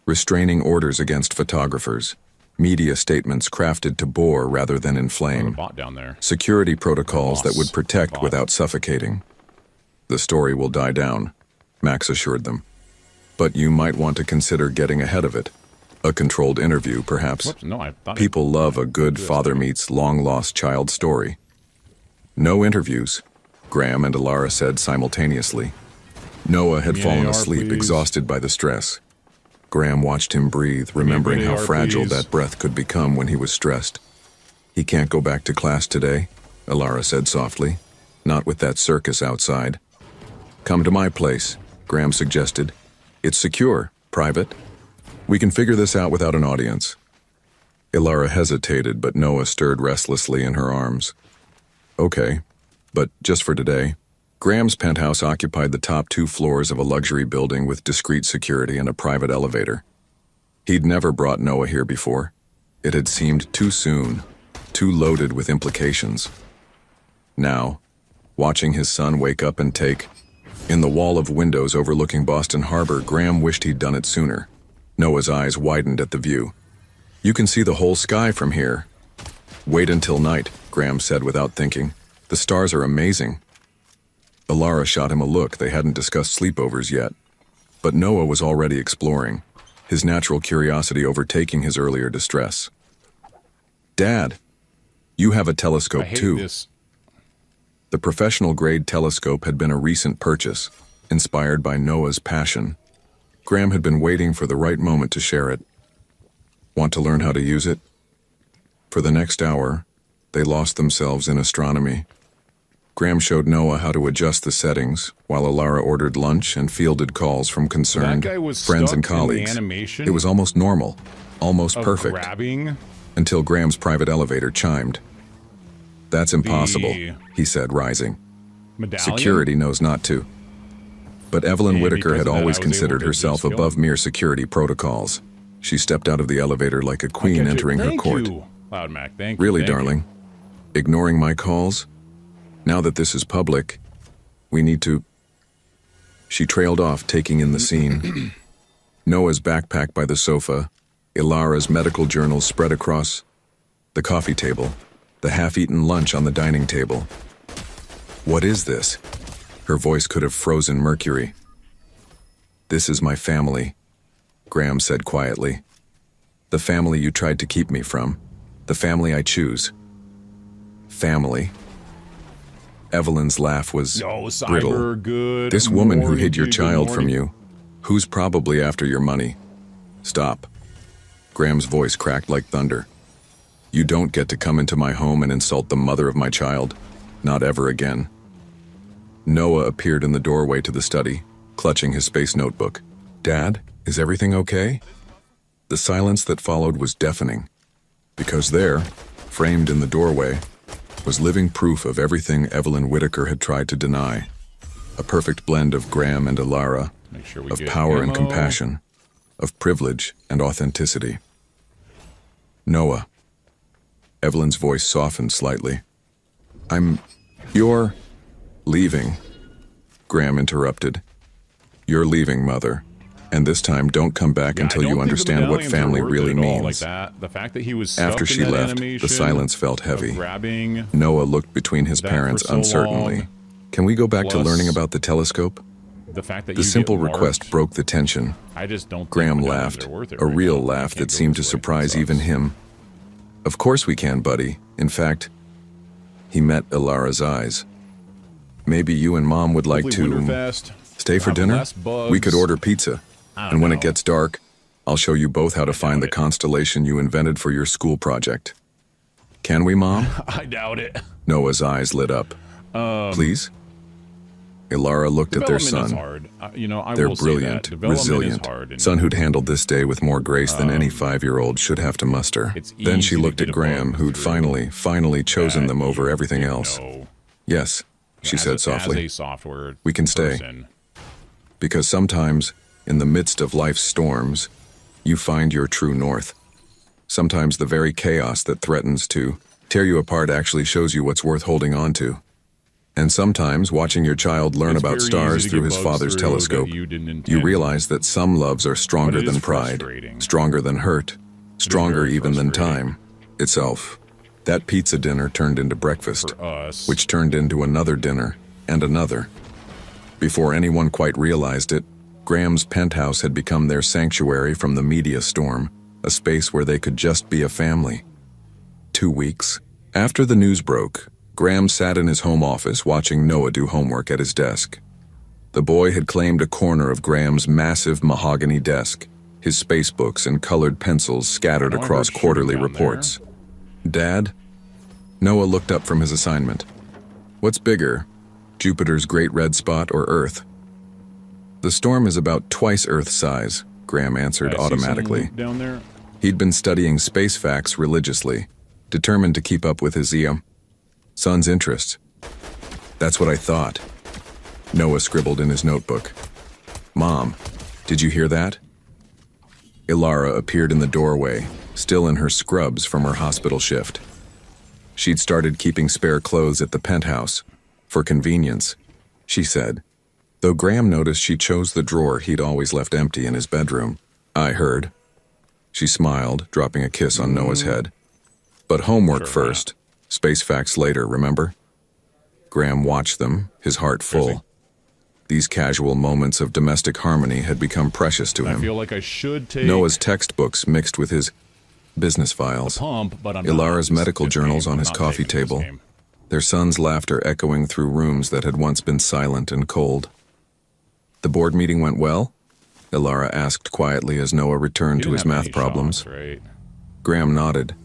Restraining orders against photographers. Media statements crafted to bore rather than A inflame. bot down there. Security protocols that would protect Boss. without suffocating. The story will die down, Max assured them. But you might want to consider getting ahead of it. A controlled interview, perhaps. Whoops, no, I thought People love a good father meets long-lost child story. No interviews, Graham and Alara said simultaneously. Noah had Give me fallen an AR, asleep, please. exhausted by the stress. Graham watched him breathe, remembering how AR, fragile please. that breath could become when he was stressed. He can't go back to class today, Alara said softly. Not with that circus outside. Come to my place, Graham suggested. It's secure, private. We can figure this out without an audience. Ilara hesitated, but Noah stirred restlessly in her arms. Okay, but just for today. Graham's penthouse occupied the top 2 floors of a luxury building with discreet security and a private elevator. He'd never brought Noah here before. It had seemed too soon, too loaded with implications. Now, watching his son wake up and take, in the wall of windows overlooking Boston Harbor, Graham wished he'd done it sooner. Noah's eyes widened at the view. You can see the whole sky from here. Wait until night, Graham said without thinking. The stars are amazing. Alara shot him a look. They hadn't discussed sleepovers yet. But Noah was already exploring, his natural curiosity overtaking his earlier distress. Dad, you have a I telescope hate too. this. The professional-grade telescope had been a recent purchase, inspired by Noah's passion. Graham had been waiting for the right moment to share it. Want to learn how to use it? For the next hour, they lost themselves in astronomy. Graham showed Noah how to adjust the settings, while Alara ordered lunch and fielded calls from concerned That guy was friends stuck and in the colleagues. animation It was almost normal, almost of perfect, grabbing until Graham's private elevator chimed. That's impossible, The he said, rising. medallion. Security knows not to. But Evelyn And Whitaker because had of that, always I was able considered to herself just kill above him. mere security protocols. She stepped out of the elevator like a queen Catch it. entering her Thank court. you, Loud Mac. Thank you. Really, thank you. darling? Ignoring my calls? Now that this is public, we need to... She trailed off, taking in the scene. Noah's backpack by the sofa, Ilara's medical journals spread across the coffee table, the half-eaten lunch on the dining table. What is this? Her voice could have frozen mercury. This is my family, Graham said quietly. The family you tried to keep me from. The family I choose. Family. Evelyn's laugh was No, Cyber, brittle. good. This woman who morning hid your to you, good child from morning. you, who's probably after your money. Stop. Graham's voice cracked like thunder. You don't get to come into my home and insult the mother of my child. Not ever again. Noah appeared in the doorway to the study, clutching his space notebook. Dad, is everything okay? The silence that followed was deafening, because there, framed in the doorway, was living proof of everything Evelyn Whitaker had tried to deny. A perfect blend of Graham and Alara, Make sure we of get power and ammo. compassion, of privilege and authenticity. Noah. Evelyn's voice softened slightly. You're leaving, Graham interrupted. You're leaving, Mother. And this time, don't come back Yeah, until I don't you think the understand what medallions are family worth really it at all. Like means. that, the fact that he was stuck After in she that left, animation the silence felt of heavy. grabbing Noah looked between his that parents for so uncertainly. long, Can we go back to plus learning about the telescope? the fact that The you simple get request marked, broke the tension. I just don't. Graham think medallions laughed, are worth it a right real now. You laugh can't that go seemed to this way. It surprise sucks. even him. Of course we can, buddy. In fact, he met Ilara's eyes. Maybe you and Mom would like Hopefully to Winterfest stay for have dinner? less bugs. We could order pizza. I don't And when know. it gets dark, I'll show you both how to find the constellation you invented for your school project. Can we, Mom? I doubt it. Noah's eyes lit up. Please? Ilara looked at their Development is son. hard. I Their will say that. brilliant, Development is resilient hard, and son who'd handled this day with more grace than any 5-year-old should have to muster. It's Then she easy to looked get at a Graham, bug who'd through finally chosen that them over you everything didn't else. know. Yes, she said As softly. a software We can stay. person. Because sometimes, in the midst of life's storms, you find your true north. Sometimes the very chaos that threatens to tear you apart actually shows you what's worth holding on to. And sometimes, watching your child learn It's about very stars easy to through get his bugs father's through that telescope, you didn't you intend. realize that some loves are stronger But it is than pride, frustrating. stronger than hurt, stronger very even than frustrating. time itself. That pizza dinner turned into breakfast, For us. which turned into another dinner and another. Before anyone quite realized it, Graham's penthouse had become their sanctuary from the media storm, a space where they could just be a family. 2 weeks. After the news broke, Graham sat in his home office watching Noah do homework at his desk. The boy had claimed a corner of Graham's massive mahogany desk, his space books and colored pencils scattered I know I across heard shooting quarterly down reports. Dad? Noah looked up from his assignment. What's bigger, Jupiter's great red spot or Earth? The storm is about twice Earth's size, Graham answered I see some automatically. loop down there. He'd been studying space facts religiously, determined to keep up with his son's interests. That's what I thought. Noah scribbled in his notebook. Mom, did you hear that? Ilara appeared in the doorway, still in her scrubs from her hospital shift. She'd started keeping spare clothes at the penthouse, for convenience, she said, though Graham noticed she chose the drawer he'd always left empty in his bedroom. I heard. She smiled, dropping a kiss on Noah's head. But homework Sure, first, space facts later, remember? Graham watched them, his heart full. These casual moments of domestic harmony had become precious to I him. feel like I should take Noah's textbooks mixed with his business a files, pump, but I'm not. Ilara's This- medical this journals game, on I'm his not coffee taking this table, game. their son's laughter echoing through rooms that had once been silent and cold. The board meeting went well? Ilara asked quietly as Noah returned He to didn't his have math any problems. shots, right? Graham nodded.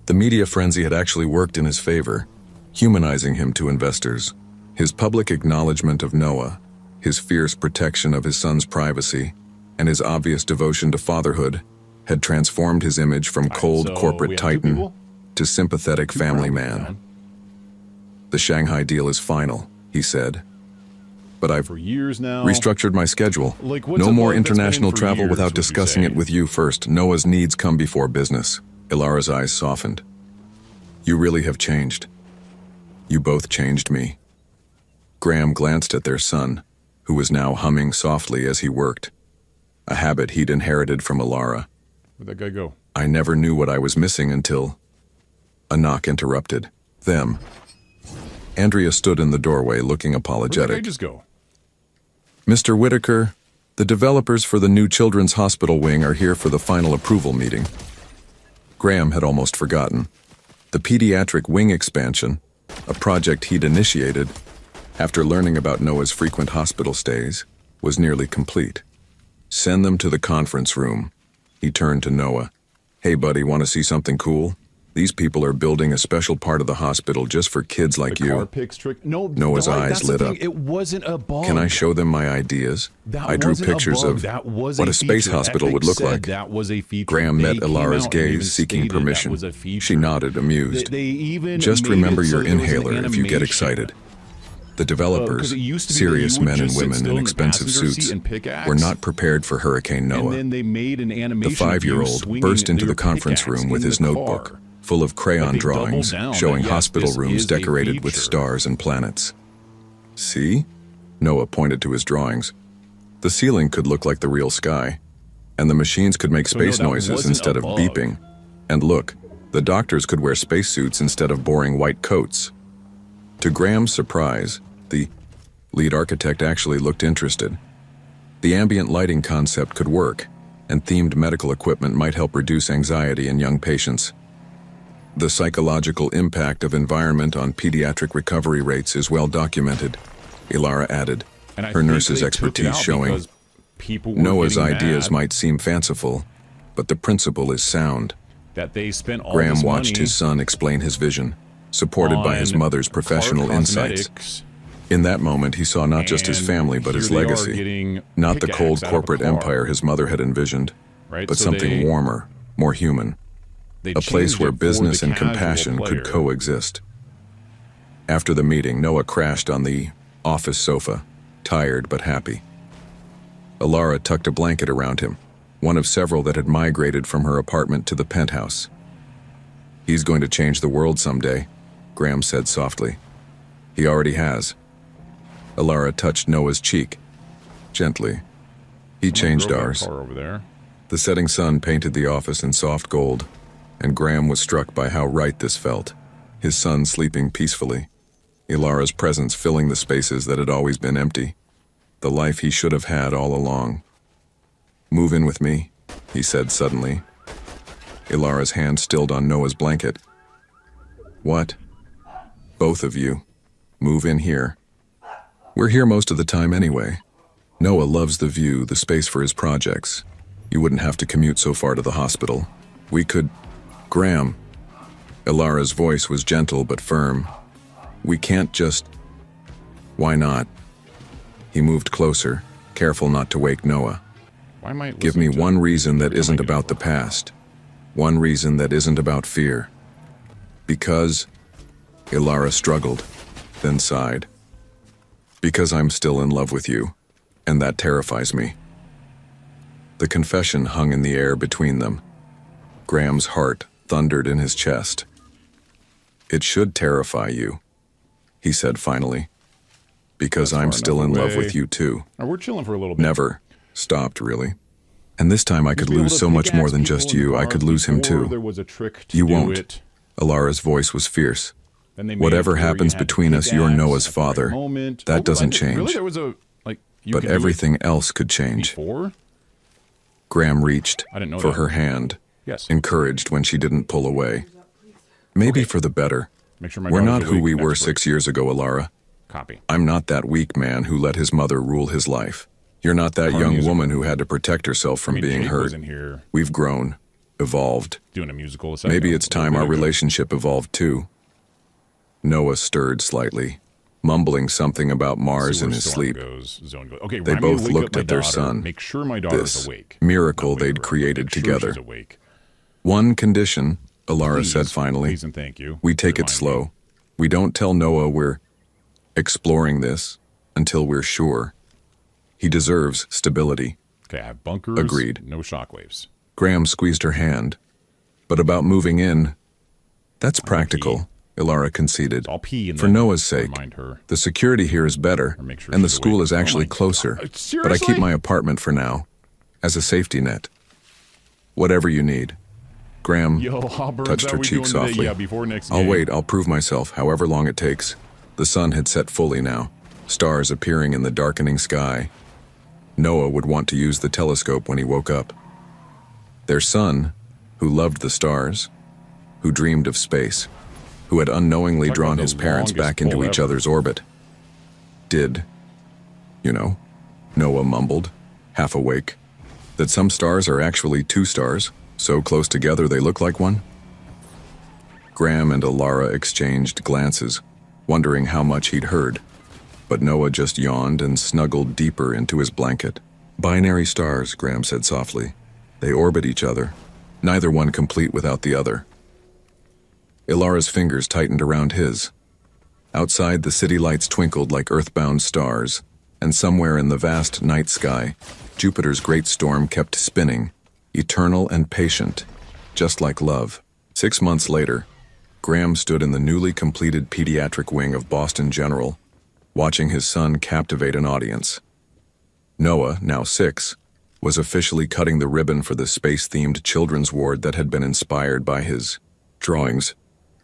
The media frenzy had actually worked in his favor, humanizing him to investors. His public acknowledgement of Noah, his fierce protection of his son's privacy, and his obvious devotion to fatherhood had transformed his image from cold so we corporate have two titan people? to sympathetic family Probably man. down. The Shanghai deal is final, he said. But I've For years now. restructured my schedule. Like, what's No a more bug that's been in international for travel years, without would you discussing say? it with you first. Noah's needs come before business. Ilara's eyes softened. You really have changed. You both changed me. Graham glanced at their son, who was now humming softly as he worked, a habit he'd inherited from Ilara. Where'd that guy go? I never knew what I was missing until... A knock interrupted. Them. Andrea stood in the doorway looking Where'd that guy apologetic. just go? Mr. Whitaker, the developers for the new Children's Hospital wing are here for the final approval meeting. Graham had almost forgotten. The pediatric wing expansion, a project he'd initiated after learning about Noah's frequent hospital stays, was nearly complete. Send them to the conference room. He turned to Noah. Hey buddy, want to see something cool? These people are building a special part of the hospital just for kids like The you. car picks trick. No, Noah's eyes that's the lit thing. up. It wasn't a bug. Can I show them my ideas? That I drew wasn't a pictures bug. of That was what a space feature. hospital would Ethics look said like. That was a feature. Graham They met came Ilara's out and even gaze, seeking stated that permission. was a feature. She nodded, amused. They even Just made remember it so your there was an inhaler if you get animation. excited. The 'cause developers, it used to be that serious you would men and just sit women still in in the expensive passenger suits, seat and pickaxe. were not prepared for Hurricane And Noah. then they made an The animation. of you 5-year-old swinging burst into your the conference pickaxe room with in his the notebook, car. full of crayon Like they doubled drawings down that, showing yes, hospital this rooms is a decorated with feature. stars and planets. See? Noah pointed to his drawings. The ceiling could look like the real sky, and the machines could make So no, space that noises wasn't instead a of bug. beeping. And look, the doctors could wear spacesuits instead of boring white coats. To Graham's surprise, the lead architect actually looked interested. The ambient lighting concept could work, and themed medical equipment might help reduce anxiety in young patients. The psychological impact of environment on pediatric recovery rates is well documented, Ilara added, And I her think nurse's they took it expertise out showing. because people were Noah's getting ideas mad. might seem fanciful, but the principle is sound. That they spent all Graham this watched money his son explain his vision, supported by his on mother's professional car insights. cosmetics, In that moment, he saw not just his and family, but his here they are legacy. getting Not the pickaxe cold out of a corporate car, empire his mother had envisioned, right? but So something they- warmer, more human. they A place changed where it for business the and casual compassion could player. coexist. After the meeting, Noah crashed on the office sofa, tired but happy. Alara tucked a blanket around him, one of several that had migrated from her apartment to the penthouse. "He's going to change the world someday," Graham said softly. "He already has." Alara touched Noah's cheek, gently. "He changed Drove that ours." car over there. The setting sun painted the office in soft gold, and Graham was struck by how right this felt. His son sleeping peacefully, Ilara's presence filling the spaces that had always been empty, the life he should have had all along. "Move in with me," he said suddenly. Ilara's hand stilled on Noah's blanket. "What?" "Both of you. Move in here. We're here most of the time anyway. Noah loves the view, the space for his projects. You wouldn't have to commute so far to the hospital. We could..." "Graham." Ilara's voice was gentle but firm. "We can't just..." "Why not?" He moved closer, careful not to wake Noah. Why am I "Give me listening to- one reason that Where am I isn't gonna about the go? past. One reason that isn't about fear." "Because..." Ilara struggled, then sighed. "Because I'm still in love with you, and that terrifies me." The confession hung in the air between them. Graham's heart thundered in his chest. "It should terrify you," he said finally. "Because That's I'm far still enough in love away. with you too." Now, we're chilling for a little bit. Never stopped, really. And this time I could Used to be able lose to so much more pickaxe than people just in the you. I bars could lose him before too. There was a trick to You do won't. it. Alara's voice was fierce. Then they made Whatever it to where you happens had to between us, you're pickaxe Noah's at the right father. moment. That I doesn't didn't- Really, change. there was a you But could do it everything else could change. before. Graham reached I didn't know for that. her hand, Yes. encouraged when she didn't pull away. Maybe Okay. for the better. Make sure my We're daughter's not who awake we next were break. 6 years ago, Alara. Copy. I'm not that weak man who let his mother rule his life. You're not that Car young music. woman who had to protect herself from I mean, being Jake hurt. was in here We've grown, evolved. doing a musical. A second Maybe ago, it's a little time bit our ago. relationship evolved too. Noah stirred slightly, mumbling something about Mars See in where his Storm sleep. goes, Zone goes. Okay, They remind me to both wake looked up my at their daughter. son. Make sure my daughter's This awake. miracle Not wake they'd her up. created Make sure together. she's awake. One condition, Alara Please, said finally. Please and thank you. We take it Remind slow. me. We don't tell Noah we're exploring this until we're sure. He deserves stability. Okay, I have bunkers. Agreed. No shockwaves. Graham squeezed her hand. "But about moving in, that's practical," Ilara conceded. I'll pee and For then Noah's sake. remind her. The security here is better, Or make sure and the she's school awake. is actually Oh my closer. God. But I Seriously? keep my apartment for now, as a safety net. Whatever you need. Graham Yo, how birds touched are her we cheek doing today? softly. Yeah, before next "I'll game. wait, I'll prove myself, however long it takes." The sun had set fully now, stars appearing in the darkening sky. Noah would want to use the telescope when he woke up. Their son, who loved the stars, who dreamed of space, who had unknowingly Talk about drawn the his parents longest back into pull each ever. other's orbit. Did, Noah mumbled, half awake, that some stars are actually two stars, so close together they look like one? Graham and Alara exchanged glances, wondering how much he'd heard, but Noah just yawned and snuggled deeper into his blanket. "Binary stars," Graham said softly. "They orbit each other, neither one complete without the other." Ilara's fingers tightened around his. Outside, the city lights twinkled like earthbound stars, and somewhere in the vast night sky, Jupiter's great storm kept spinning, eternal and patient, just like love. 6 months later, Graham stood in the newly completed pediatric wing of Boston General, watching his son captivate an audience. Noah, now 6, was officially cutting the ribbon for the space-themed children's ward that had been inspired by his drawings.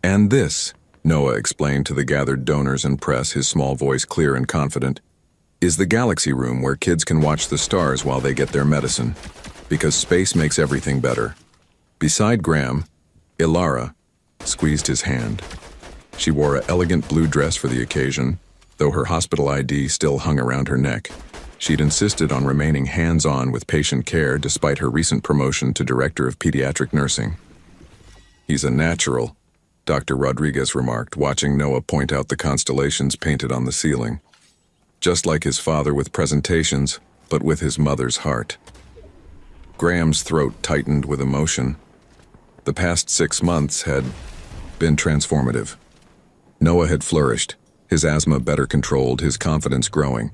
"And this," Noah explained to the gathered donors and press, his small voice clear and confident, "is the galaxy room where kids can watch the stars while they get their medicine, because space makes everything better." Beside Graham, Ilara squeezed his hand. She wore an elegant blue dress for the occasion, though her hospital ID still hung around her neck. She'd insisted on remaining hands-on with patient care despite her recent promotion to Director of Pediatric Nursing. "He's a natural," Dr. Rodriguez remarked, watching Noah point out the constellations painted on the ceiling. "Just like his father with presentations, but with his mother's heart." Graham's throat tightened with emotion. The past 6 months had been transformative. Noah had flourished, his asthma better controlled, his confidence growing.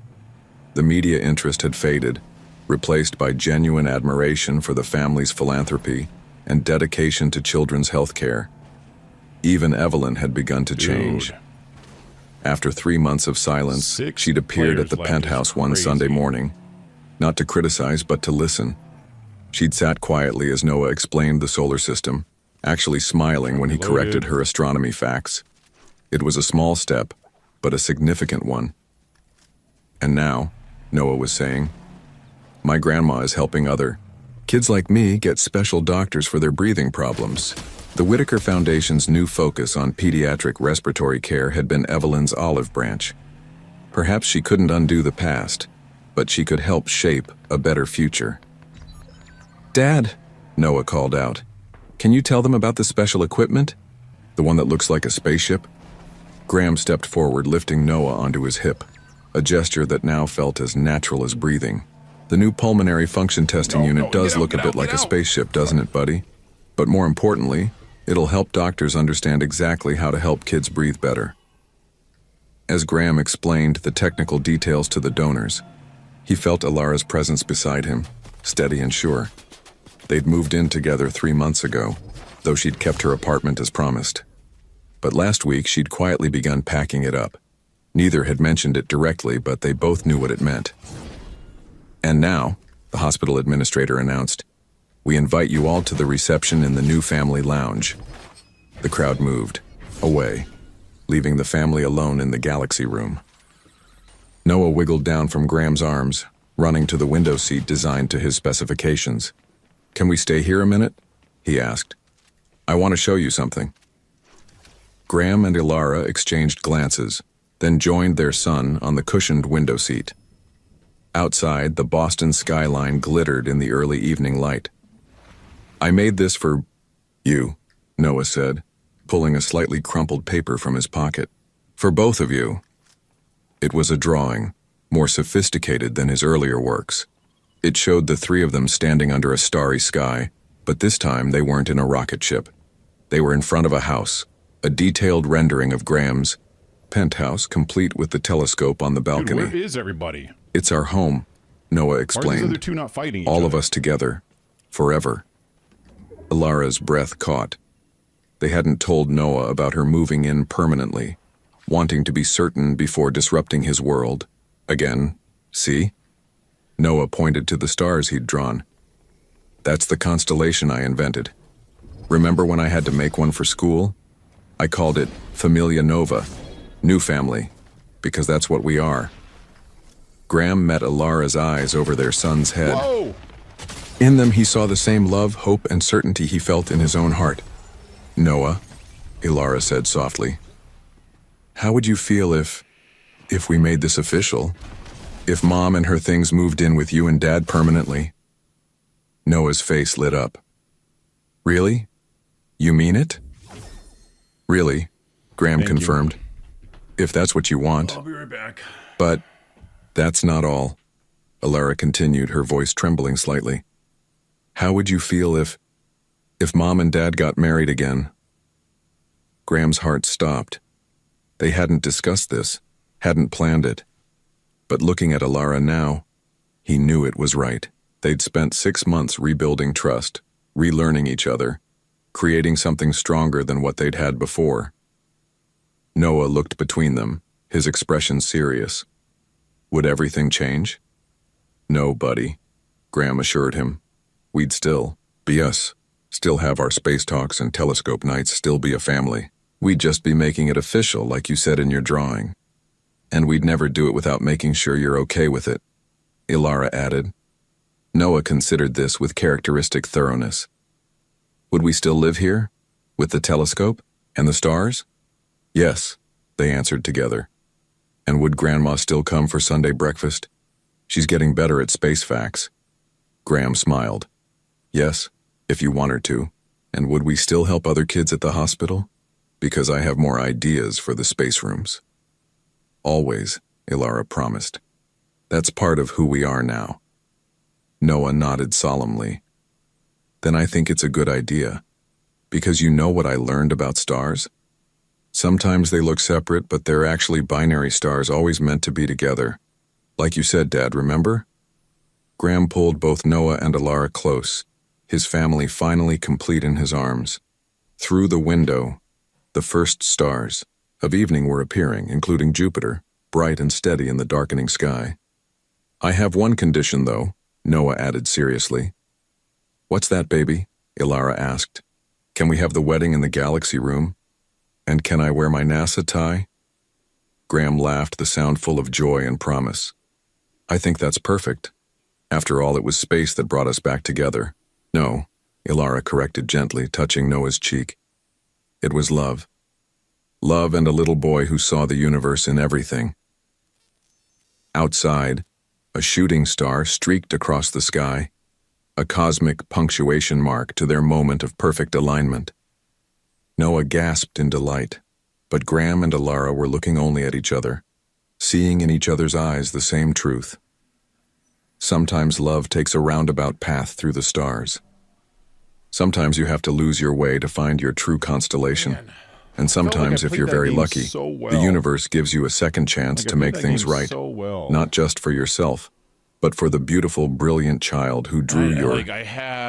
The media interest had faded, replaced by genuine admiration for the family's philanthropy and dedication to children's health care. Even Evelyn had begun to change. Dude. After 3 months of silence, 6 she'd appeared at the players left penthouse is one crazy. Sunday morning, not to criticize but to listen. She'd sat quietly as Noah explained the solar system, actually smiling when he corrected her astronomy facts. It was a small step, but a significant one. "And now," Noah was saying, "my grandma is helping other kids like me get special doctors for their breathing problems." The Whitaker Foundation's new focus on pediatric respiratory care had been Evelyn's olive branch. Perhaps she couldn't undo the past, but she could help shape a better future. "Dad," Noah called out, "can you tell them about the special equipment? The one that looks like a spaceship?" Graham stepped forward, lifting Noah onto his hip, a gesture that now felt as natural as breathing. "The new pulmonary function testing unit does look a bit like a spaceship, doesn't it, buddy? But more importantly, it'll help doctors understand exactly how to help kids breathe better." As Graham explained the technical details to the donors, he felt Alara's presence beside him, steady and sure. They'd moved in together 3 months ago, though she'd kept her apartment as promised. But last week she'd quietly begun packing it up. Neither had mentioned it directly, but they both knew what it meant. "And now," the hospital administrator announced, "we invite you all to the reception in the new family lounge." The crowd moved, away, leaving the family alone in the galaxy room. Noah wiggled down from Graham's arms, running to the window seat designed to his specifications. "Can we stay here a minute?" he asked. "I want to show you something." Graham and Ilara exchanged glances, then joined their son on the cushioned window seat. Outside, the Boston skyline glittered in the early evening light. "I made this for you," Noah said, pulling a slightly crumpled paper from his pocket. "For both of you." It was a drawing, more sophisticated than his earlier works. It showed the three of them standing under a starry sky, but this time they weren't in a rocket ship. They were in front of a house, a detailed rendering of Graham's penthouse, complete with the telescope on the Dude, balcony. where is everybody? "It's our home," Noah Why are these explained. other two not fighting each "All other? of us together, forever." Alara's breath caught. They hadn't told Noah about her moving in permanently, wanting to be certain before disrupting his world. Again, see? Noah pointed to the stars he'd drawn. "That's the constellation I invented. Remember when I had to make one for school? I called it Familia Nova, new family, because that's what we are." Graham met Alara's eyes over their son's head. Whoa! In them he saw the same love, hope, and certainty he felt in his own heart. "Noah," Ilara said softly, "how would you feel if we made this official? If Mom and her things moved in with you and Dad permanently?" Noah's face lit up. "Really? You mean it?" "Really," Graham Thank you. confirmed. "If that's what you want. I'll be right back. But that's not all," Alara continued, her voice trembling slightly. "How would you feel if Mom and Dad got married again?" Graham's heart stopped. They hadn't discussed this, hadn't planned it. But looking at Alara now, he knew it was right. They'd spent 6 months rebuilding trust, relearning each other, creating something stronger than what they'd had before. Noah looked between them, his expression serious. Would everything change? "No, buddy," Graham assured him. "We'd still be us, still have our space talks and telescope nights, still be a family. We'd just be making it official, like you said in your drawing. And we'd never do it without making sure you're okay with it," Ilara added. Noah considered this with characteristic thoroughness. "Would we still live here? With the telescope? And the stars?" "Yes," they answered together. "And would Grandma still come for Sunday breakfast?" She's getting better at space facts. Graham smiled. Yes, if you want her to. And would we still help other kids at the hospital? Because I have more ideas for the space rooms. Always, Ilara promised. That's part of who we are now. Noah nodded solemnly. Then I think it's a good idea. Because you know what I learned about stars? Sometimes they look separate, but they're actually binary stars always meant to be together. Like you said, Dad, remember? Graham pulled both Noah and Ilara close, his family finally complete in his arms. Through the window, the first stars of evening were appearing, including Jupiter, bright and steady in the darkening sky. I have one condition, though, Noah added seriously. What's that, baby? Ilara asked. Can we have the wedding in the galaxy room? And can I wear my NASA tie? Graham laughed, the sound full of joy and promise. I think that's perfect. After all, it was space that brought us back together. No, Ilara corrected gently, touching Noah's cheek. It was love. Love and a little boy who saw the universe in everything. Outside, a shooting star streaked across the sky, a cosmic punctuation mark to their moment of perfect alignment. Noah gasped in delight, but Graham and Ilara were looking only at each other, seeing in each other's eyes the same truth. Sometimes love takes a roundabout path through the stars. Sometimes you have to lose your way to find your true constellation. Man. And sometimes, if you're very lucky, so well. the universe gives you a second chance to make things right, not just for yourself, but for the beautiful, brilliant child who drew your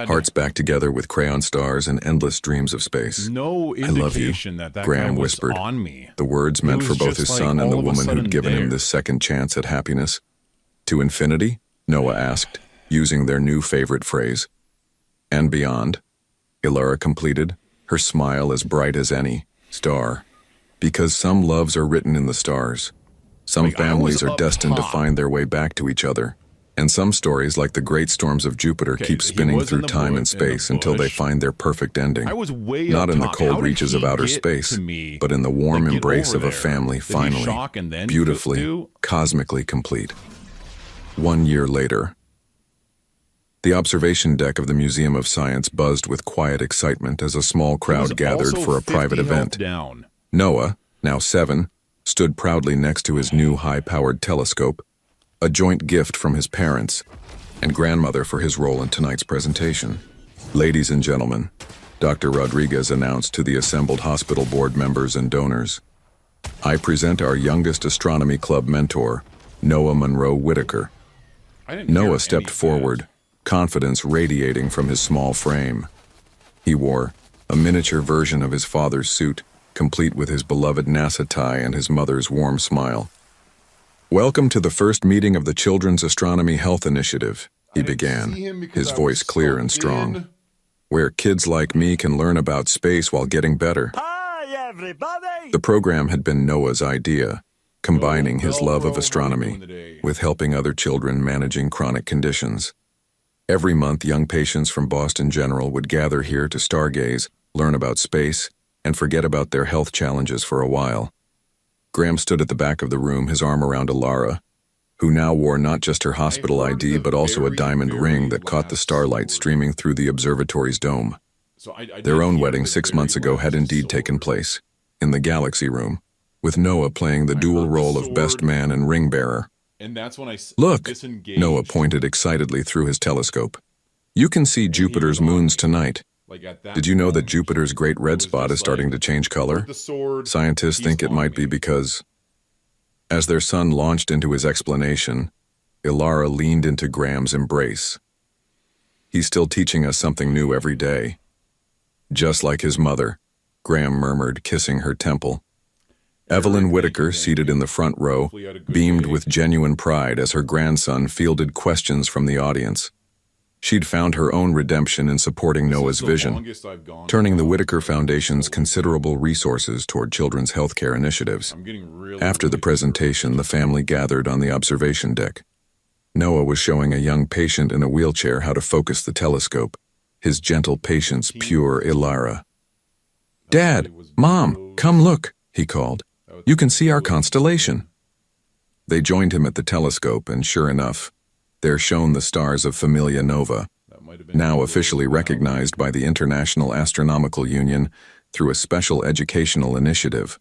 hearts back together with crayon stars and endless dreams of space. No I love you, indication that Graham guy was whispered, on me. the words meant for was both just his like son and the all of a woman sudden who'd given him there. this second chance at happiness. To infinity? Noah asked, using their new favorite phrase. And beyond, Ilara completed, her smile as bright as any star. Because some loves are written in the stars. Some Like, I families was are up destined to top. find their way back to each other. And some stories, like the great storms of Jupiter, Okay, keep he spinning was in through the time and bush- in the space until they bush. find their perfect ending. I was way Not up in the top. cold How did reaches of he outer get space, to me, but in the warm like, get embrace over of a there? family Did he finally, shock and then beautifully, do? cosmically complete. 1 year later. The observation deck of the Museum of Science buzzed with quiet excitement as a small He was crowd gathered also for a 50 private health event. Down. Noah, now 7, stood proudly next to his new high-powered telescope, a joint gift from his parents and grandmother for his role in tonight's presentation. Ladies and gentlemen, Dr. Rodriguez announced to the assembled hospital board members and donors, I present our youngest astronomy club mentor, Noah Monroe Whitaker. I didn't hear Noah any stepped of forward, confidence radiating from his small frame. He wore a miniature version of his father's suit, complete with his beloved NASA tie and his mother's warm smile. Welcome to the first meeting of the Children's Astronomy Health Initiative, he began, his voice clear and strong, where kids like me can learn about space while getting better. Hi, everybody! The program had been Noah's idea, combining his love of Velcro, how you astronomy doing today? with helping other children managing chronic conditions. Every month, young patients from Boston General would gather here to stargaze, learn about space, and forget about their health challenges for a while. Graham stood at the back of the room, his arm around Ilara, who now wore not just her hospital heard ID the but also a very, diamond very ring that caught the last starlight sword. streaming through the observatory's dome. So I Their did own hear wedding the 6 very months ago had last indeed sword. taken place, in the galaxy room, with Noah playing the dual heard the role of best sword. man and ring bearer. And that's when I Look, disengaged. Noah pointed excitedly through his telescope. You can see Jupiter's moons tonight. Like at that Did you know that moment, Jupiter's great it red was spot just is starting like, to change color? put the sword, Scientists he's think it on might be me. because... As their son launched into his explanation, Ilara leaned into Graham's embrace. He's still teaching us something new every day. Just like his mother, Graham murmured, kissing her temple. Evelyn Whitaker, seated in the front row, Hopefully you had a good beamed day. with genuine pride as her grandson fielded questions from the audience. She'd found her own redemption in supporting This is Noah's the vision, longest I've gone turning the without Whitaker it. Foundation's So considerable resources toward children's healthcare initiatives. I'm getting really, After the really presentation, the family gathered on the observation deck. Noah was showing a young patient in a wheelchair how to focus the telescope, his gentle patience pure Ilara. Dad, Mom, come look, he called. You can see our constellation. They joined him at the telescope, and sure enough, There shone the stars of Familia Nova, That might have been now officially recognized by the International Astronomical Union through a special educational initiative.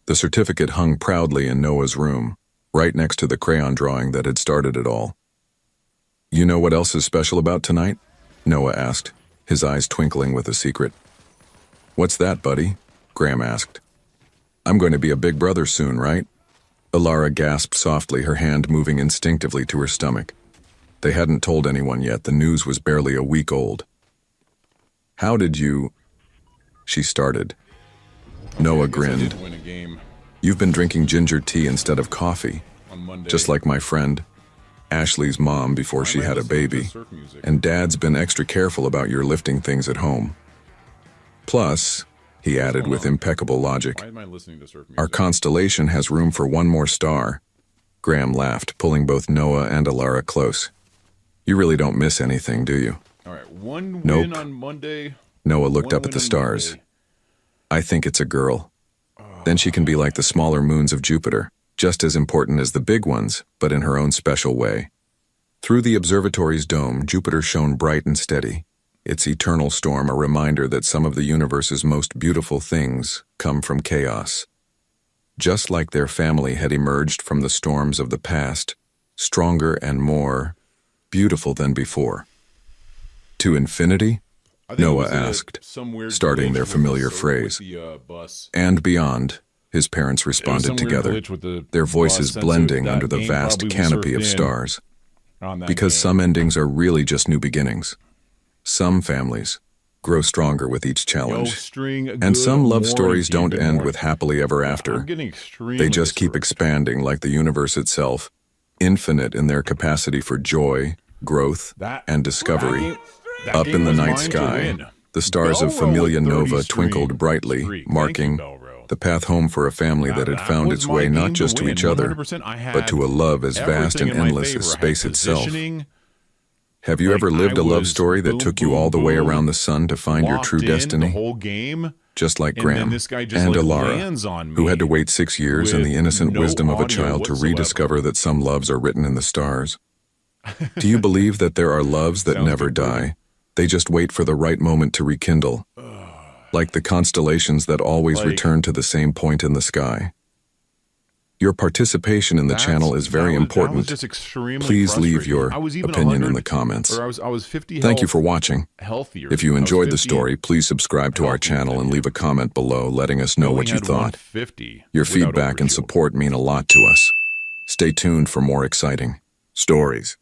The certificate hung proudly in Noah's room, right next to the crayon drawing that had started it all. "You know what else is special about tonight?" Noah asked, his eyes twinkling with a secret. "What's that, buddy?" Graham asked. "I'm going to be a big brother soon, right?" Alara gasped softly, her hand moving instinctively to her stomach. They hadn't told anyone yet. The news was barely a week old. "How did you—" she started. Noah I guess I grinned. did win a game "You've been drinking ginger tea instead of coffee, on Monday. just like my friend, Ashley's mom before Why she am I had a listening to baby, surf music? and Dad's been extra careful about your lifting things at home. Plus," he added with impeccable logic, Why am I listening to surf music? "our constellation has room for one more star." Graham laughed, pulling both Noah and Alara close. "You really don't miss anything, do you?" All right, one Nope. win on Monday. Noah looked one up at win the on stars. Monday. "I think it's a girl. Then she can be like the smaller moons of Jupiter, just as important as the big ones, but in her own special way." Through the observatory's dome, Jupiter shone bright and steady, its eternal storm a reminder that some of the universe's most beautiful things come from chaos. Just like their family had emerged from the storms of the past, stronger and more beautiful than before. "To infinity?" I think it Noah was asked, some weird starting glitch their with the familiar sur- phrase. with the, bus. "And beyond," his parents It was responded some weird together, glitch with the their bus voices sensor. blending That under the game vast probably was canopy surfed of in stars. on that Because game. some endings are really just new beginnings. Some families grow stronger with each Yo, challenge. string, And good some love morning, stories team. don't Good end morning. with happily ever I'm after. getting extremely They just keep discouraged. expanding like the universe itself, infinite in their capacity for joy, growth, That- and discovery. That Up game in the was night mine to sky, win. the stars of Belro Familia with 30 Nova streak. twinkled brightly, Streak. Thank you, marking Belro. the path home for a family that had That found was its my way not game just to win. each other, 100% I had but to a love as vast everything and in my endless favor. as I had space itself. positioning, Have you like, ever lived I a love was story that boom, took you boom, all the way boom, around the sun to find your locked true in destiny? the whole game, Just like and then Graham this guy just and like Alara, lands on who had to me wait 6 years and the with innocent no wisdom of a audio child to whatsoever. rediscover that some loves are written in the stars. Do you believe that there are loves that Sounds never good, Ruben. die? They just wait for the right moment to rekindle, like the constellations that always Like- return to the same point in the sky. Your participation in the channel is very that was important. just extremely Please leave frustrating. your I was even opinion in 100 the comments. Or I was 50 Thank you health for watching. healthier. If you I was enjoyed the 50 story, please subscribe to our healthier channel than and leave a comment below letting us know only what you had thought. 150 Your without feedback and overshield. support mean a lot to us. Stay tuned for more exciting stories.